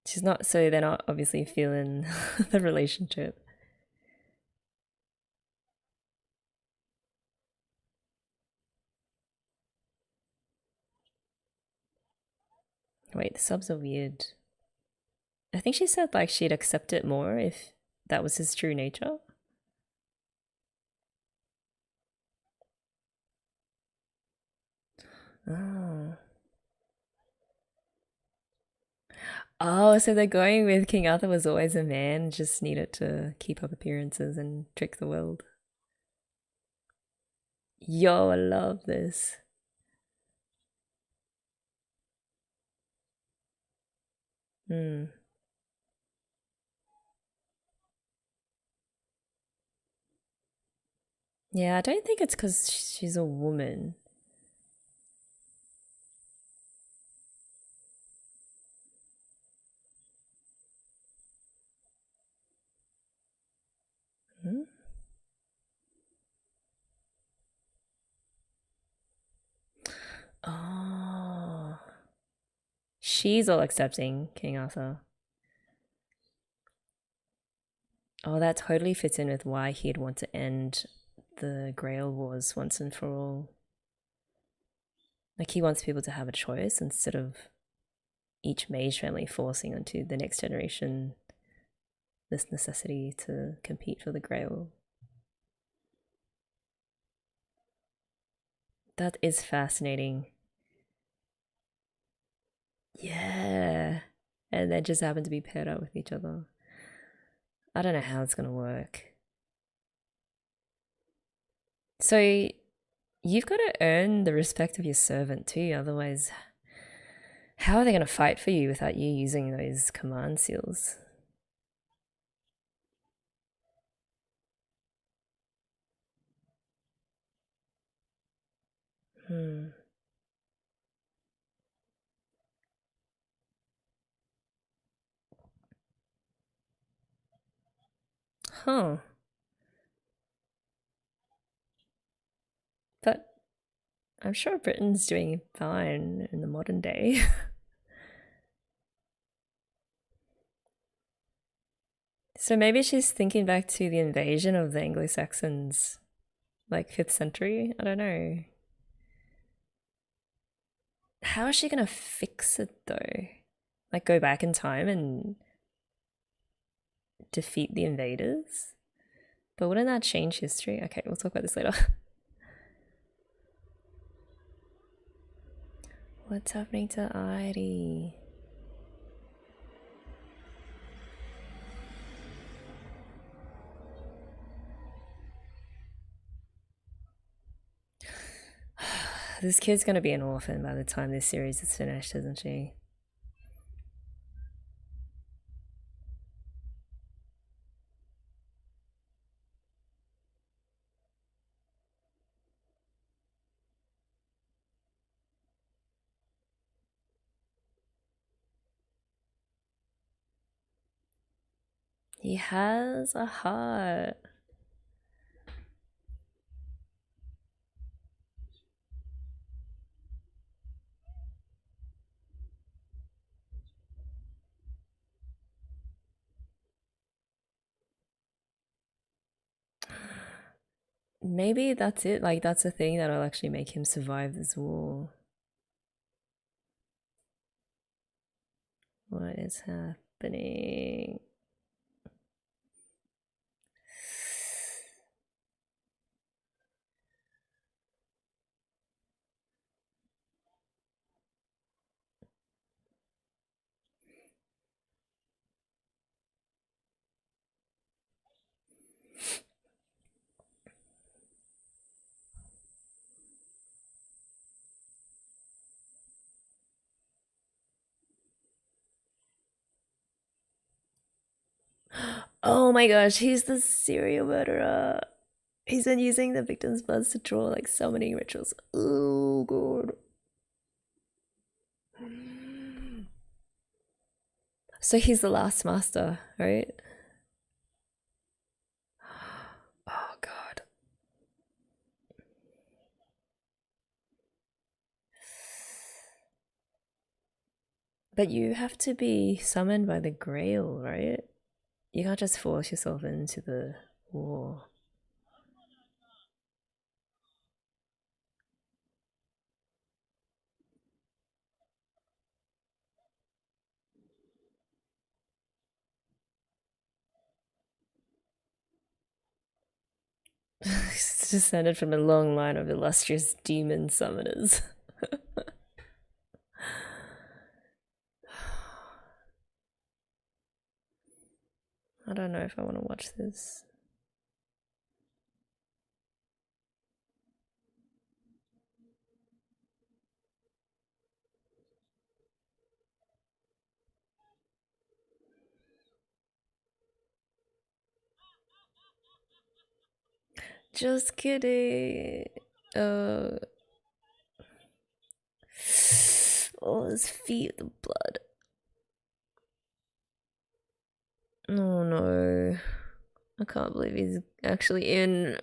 She's not, so they're not obviously feeling the relationship. Wait, the subs are weird. I think she said like she'd accept it more if that was his true nature. Oh. Oh, so they're going with King Arthur was always a man, just needed to keep up appearances and trick the world. Yo, I love this. Hmm. Yeah, I don't think it's because she's a woman. Hmm? Oh. She's all accepting King Arthur. Oh, that totally fits in with why he'd want to end the Grail Wars once and for all. Like, he wants people to have a choice instead of each mage family forcing onto the next generation this necessity to compete for the Grail. That is fascinating. Yeah. And they just happen to be paired up with each other. I don't know how it's going to work. So you've got to earn the respect of your servant too, otherwise how are they going to fight for you without you using those command seals? Hmm. Huh. But I'm sure Britain's doing fine in the modern day. So maybe she's thinking back to the invasion of the Anglo-Saxons, like 5th century? I don't know. How is she gonna fix it though? Like go back in time and defeat the invaders? But wouldn't that change history? Okay, we'll talk about this later. What's happening to Airi? This kid's gonna be an orphan by the time this series is finished, isn't she? He has a heart. Maybe that's it. Like, that's a thing that'll actually make him survive this war. What is happening? Oh my gosh, he's the serial murderer. He's been using the victim's blood to draw like summoning rituals. Oh god. So he's the last master, right? Oh god. But you have to be summoned by the Grail, right? You can't just force yourself into the war. It's descended from a long line of illustrious demon summoners. I don't know if I want to watch this. Just kidding. Oh, his feet, the blood. Oh no. I can't believe he's actually in.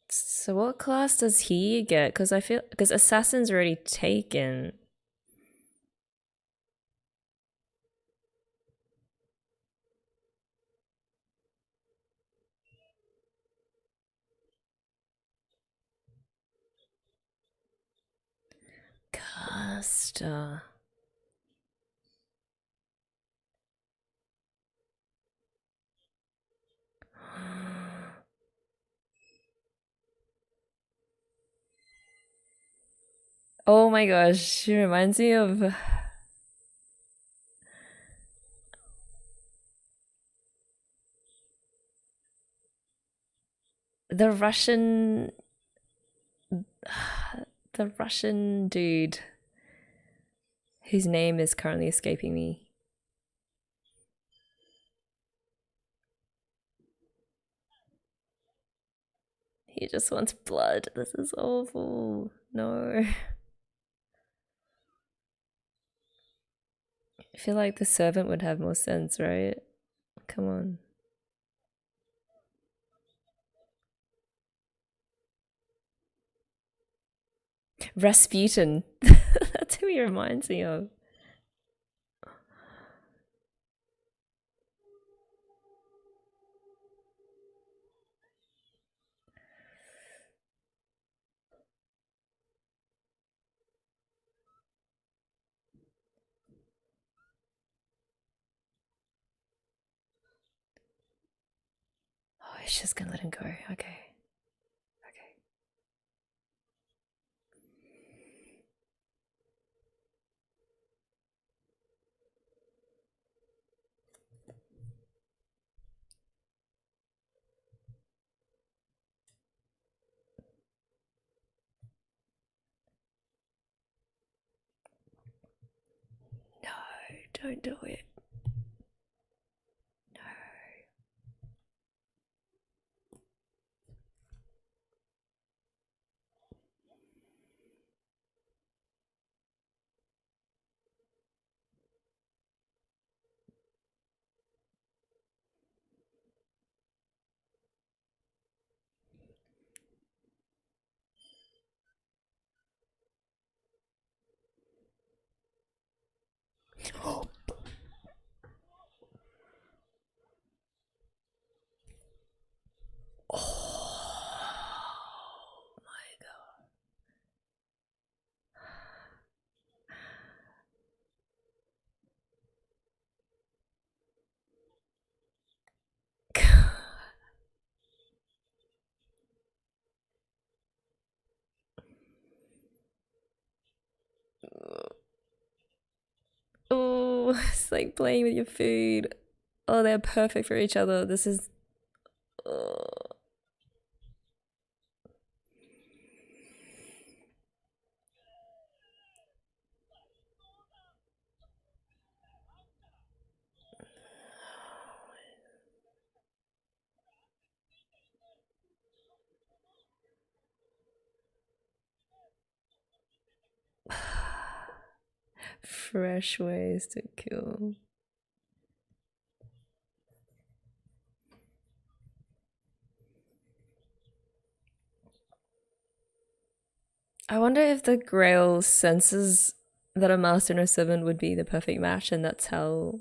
So what class does he get? Because I feel because assassin's already taken. Caster. Oh my gosh, she reminds me of the Russian the Russian dude whose name is currently escaping me. He just wants blood. This is awful. No. I feel like the servant would have more sense, right? Come on. Rasputin. That's who he reminds me of. It's just gonna let him go. Okay. No, don't do it. No. Oh my god. Oh, it's like playing with your food. Oh, they're perfect for each other. This is. Oh. Fresh ways to kill. I wonder if the Grail senses that a master and a servant would be the perfect match, and that's how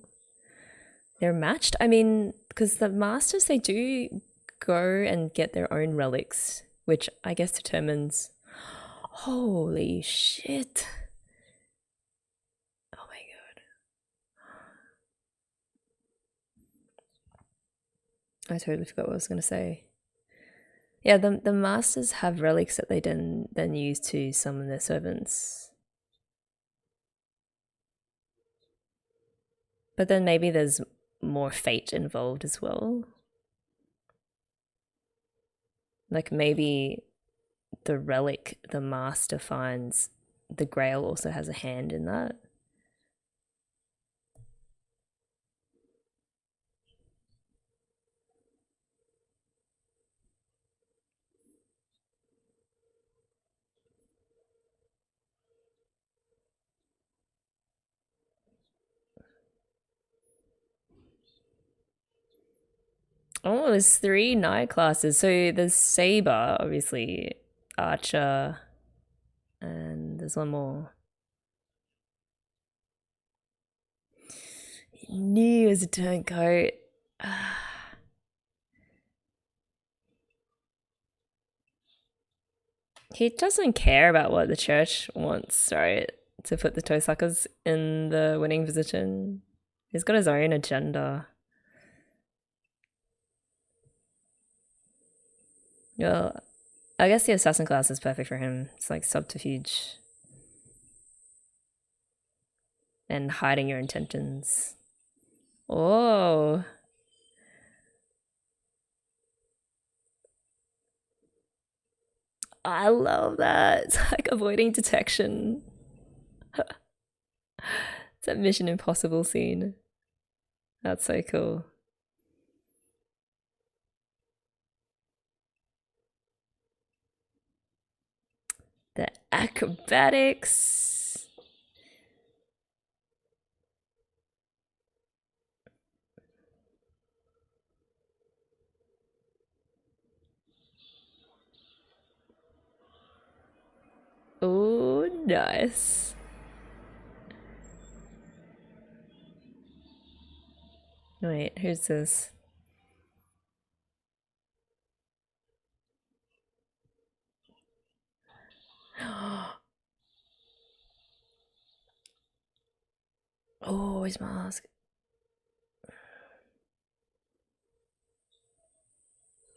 they're matched. I mean, because the masters, they do go and get their own relics, which I guess determines. Holy shit. Oh my god. I totally forgot what I was going to say. Yeah, the masters have relics that they then use to summon their servants. But then maybe there's more fate involved as well. Like maybe the relic the master finds, the Grail also has a hand in that. Oh, there's 3 knight classes. So there's Saber, obviously, Archer, and there's one more. Knew as a turncoat. He doesn't care about what the church wants, right? To put the toe suckers in the winning position. He's got his own agenda. Well, I guess the assassin class is perfect for him. It's like subterfuge and hiding your intentions. Oh. I love that. It's like avoiding detection. It's that Mission Impossible scene. That's so cool. The acrobatics. Oh, nice. Wait, who's this? Oh, his mask.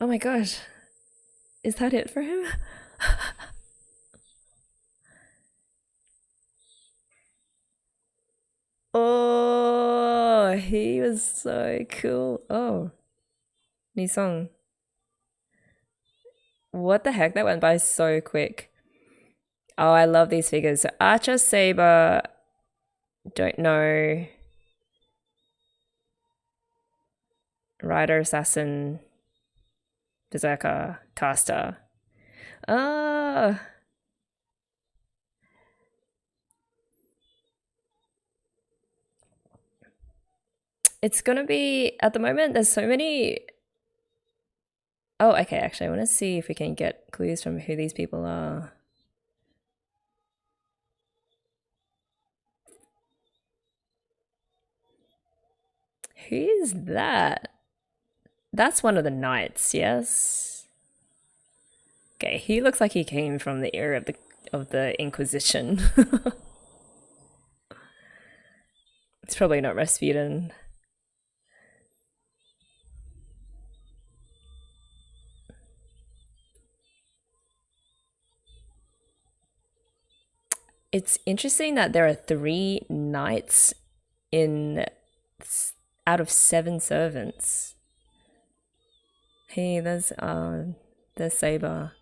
Oh my gosh. Is that it for him? Oh, he was so cool. Oh, new song. What the heck? That went by so quick. Oh, I love these figures. So Archer, Saber, don't know. Rider, Assassin, Berserker, Caster. Ah, it's gonna be at the moment. There's so many. Oh, okay. Actually, I want to see if we can get clues from who these people are. Who is that? That's one of the knights, yes. Okay, he looks like he came from the era of the Inquisition. It's probably not Rasputin. It's interesting that there are 3 knights in out of 7 servants. Hey, there's Saber.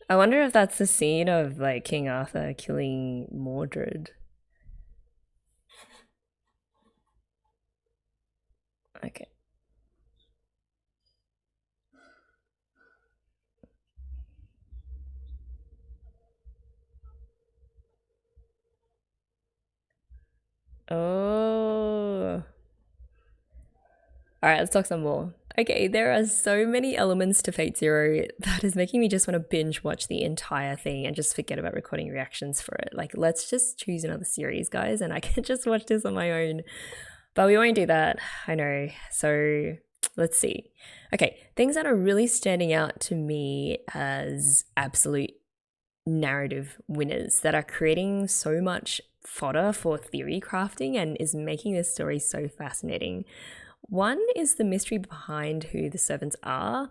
I wonder if that's the scene of like King Arthur killing Mordred. Okay. Oh. All right, let's talk some more. Okay, there are so many elements to Fate Zero that is making me just want to binge watch the entire thing and just forget about recording reactions for it. Like, let's just choose another series, guys, and I can just watch this on my own. But we won't do that, I know. So let's see. Okay, things that are really standing out to me as absolute narrative winners that are creating so much fodder for theory crafting and is making this story so fascinating. One is the mystery behind who the servants are.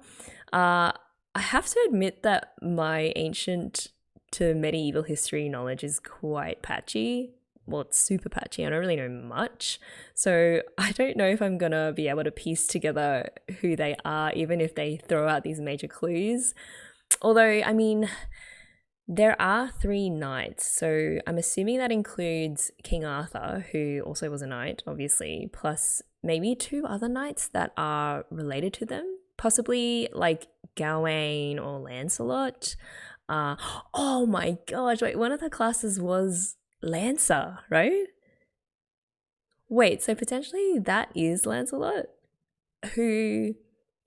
I have to admit that my ancient to medieval history knowledge is quite patchy. Well, it's super patchy. I don't really know much. So I don't know if I'm going to be able to piece together who they are, even if they throw out these major clues. Although, I mean, there are 3 knights, so I'm assuming that includes King Arthur, who also was a knight, obviously, plus maybe 2 other knights that are related to them, possibly like Gawain or Lancelot. Oh my gosh, wait, one of the classes was Lancer, right? Wait, so potentially that is Lancelot, who,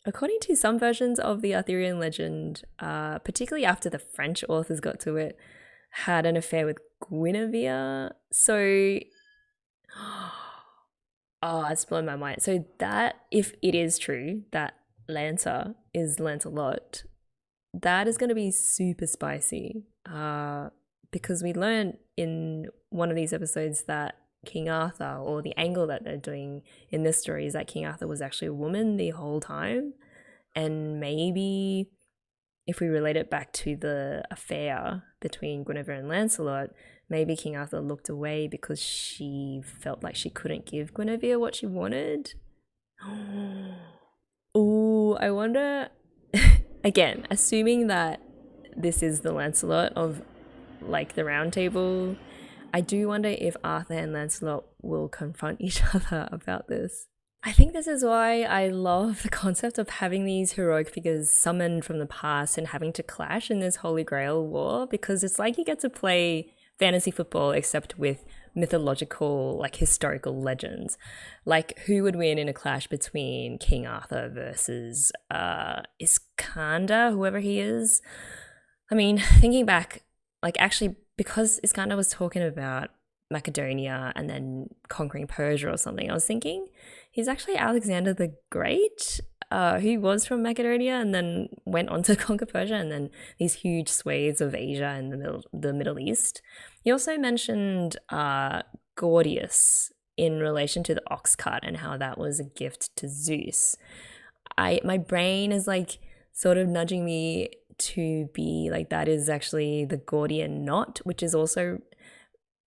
according to some versions of the Arthurian legend, particularly after the French authors got to it, had an affair with Guinevere. So, oh, it's blown my mind. So that, if it is true that Lancer is Lancelot, that is going to be super spicy. Because we learned in one of these episodes that King Arthur, or the angle that they're doing in this story, is that King Arthur was actually a woman the whole time. And maybe if we relate it back to the affair between Guinevere and Lancelot, maybe King Arthur looked away because she felt like she couldn't give Guinevere what she wanted. Oh, I wonder. Again, assuming that this is the Lancelot of like the Round Table, I do wonder if Arthur and Lancelot will confront each other about this. I think this is why I love the concept of having these heroic figures summoned from the past and having to clash in this Holy Grail war, because it's like you get to play fantasy football except with mythological, like historical legends. Like, who would win in a clash between King Arthur versus Iskander, whoever he is? I mean, thinking back, like, actually, because Iskander was talking about Macedonia and then conquering Persia or something, I was thinking he's actually Alexander the Great, who was from Macedonia and then went on to conquer Persia and then these huge swathes of Asia and the Middle East. He also mentioned Gordius, in relation to the ox cart and how that was a gift to Zeus. My brain is like sort of nudging me to be like that is actually the Gordian knot, which is also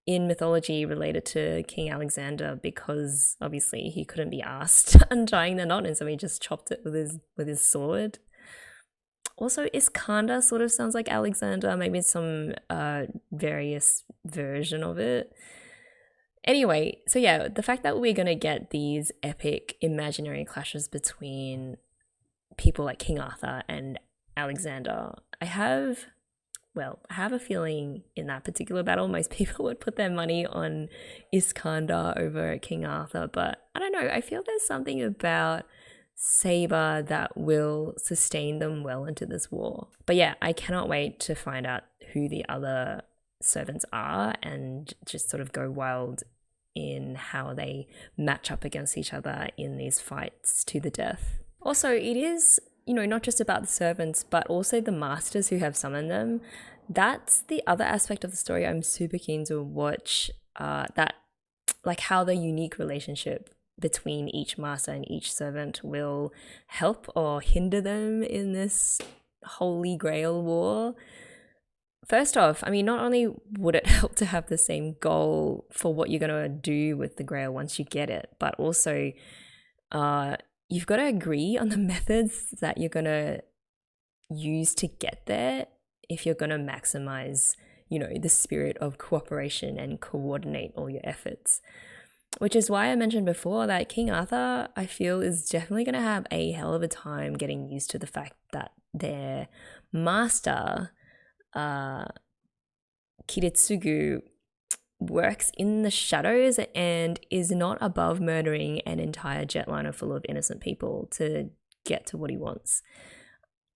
in mythology related to King Alexander, because obviously he couldn't be asked untying the knot, and so he just chopped it with his sword. Also, Iskander sort of sounds like Alexander, maybe some various version of it. Anyway, so yeah, the fact that we're going to get these epic imaginary clashes between people like King Arthur and Alexander, I have a feeling in that particular battle, most people would put their money on Iskander over King Arthur, but I don't know, I feel there's something about Saber that will sustain them well into this war. But yeah, I cannot wait to find out who the other servants are and just sort of go wild in how they match up against each other in these fights to the death. Also, it is, not just about the servants, but also the masters who have summoned them. That's the other aspect of the story I'm super keen to watch, that like how the unique relationship between each master and each servant will help or hinder them in this Holy Grail war. First off, not only would it help to have the same goal for what you're going to do with the Grail once you get it, but also you've got to agree on the methods that you're going to use to get there if you're going to maximize, the spirit of cooperation and coordinate all your efforts. Which is why I mentioned before that King Arthur, I feel, is definitely going to have a hell of a time getting used to the fact that their master, Kiritsugu, works in the shadows and is not above murdering an entire jetliner full of innocent people to get to what he wants.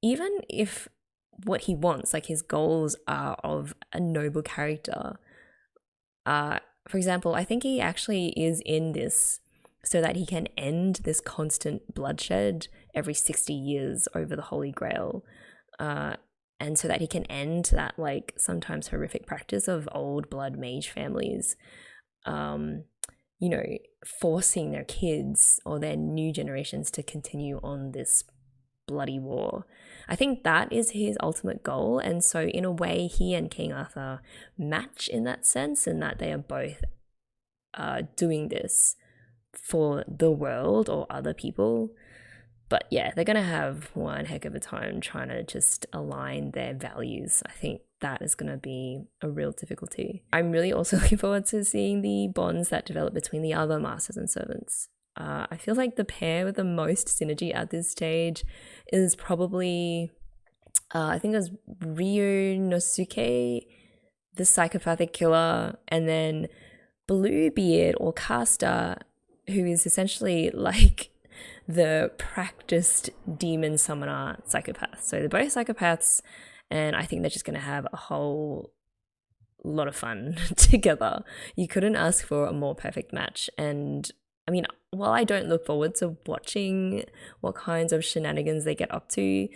Even if what he wants, like his goals, are of a noble character, for example, I think he actually is in this so that he can end this constant bloodshed every 60 years over the Holy Grail, and so that he can end that like sometimes horrific practice of old blood mage families, forcing their kids or their new generations to continue on this bloody war. I think that is his ultimate goal, and so in a way he and King Arthur match in that sense, in that they are both doing this for the world or other people. But yeah, they're gonna have one heck of a time trying to just align their values. I think that is gonna be a real difficulty. I'm really also looking forward to seeing the bonds that develop between the other masters and servants. I feel like the pair with the most synergy at this stage is probably, I think it was Ryunosuke, the psychopathic killer, and then Bluebeard or Caster, who is essentially like the practiced demon summoner psychopath. So they're both psychopaths, and I think they're just going to have a whole lot of fun together. You couldn't ask for a more perfect match. And while I don't look forward to watching what kinds of shenanigans they get up to,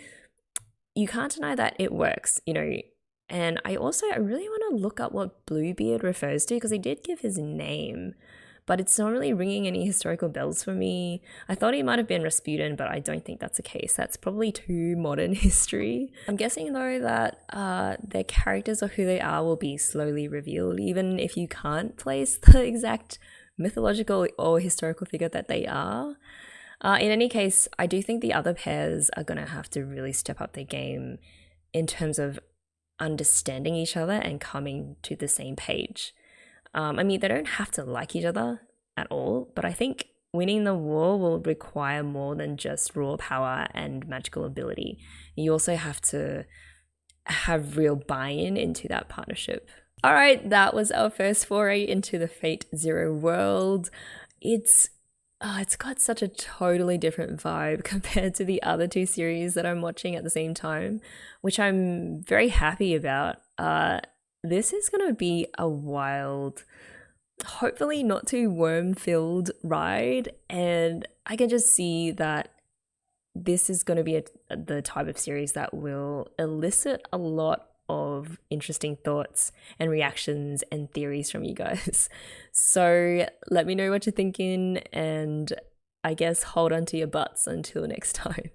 you can't deny that it works, And I really want to look up what Bluebeard refers to, because he did give his name, but it's not really ringing any historical bells for me. I thought he might have been Rasputin, but I don't think that's the case. That's probably too modern history. I'm guessing though that their characters or who they are will be slowly revealed, even if you can't place the exact mythological or historical figure that they are. In any case, I do think the other pairs are going to have to really step up their game in terms of understanding each other and coming to the same page. They don't have to like each other at all, but I think winning the war will require more than just raw power and magical ability. You also have to have real buy-in into that partnership. All right, that was our first foray into the Fate Zero world. It's got such a totally different vibe compared to the other two series that I'm watching at the same time, which I'm very happy about. This is going to be a wild, hopefully not too worm-filled ride, and I can just see that this is going to be the type of series that will elicit a lot of interesting thoughts and reactions and theories from you guys. So let me know what you're thinking, and I guess hold on to your butts until next time.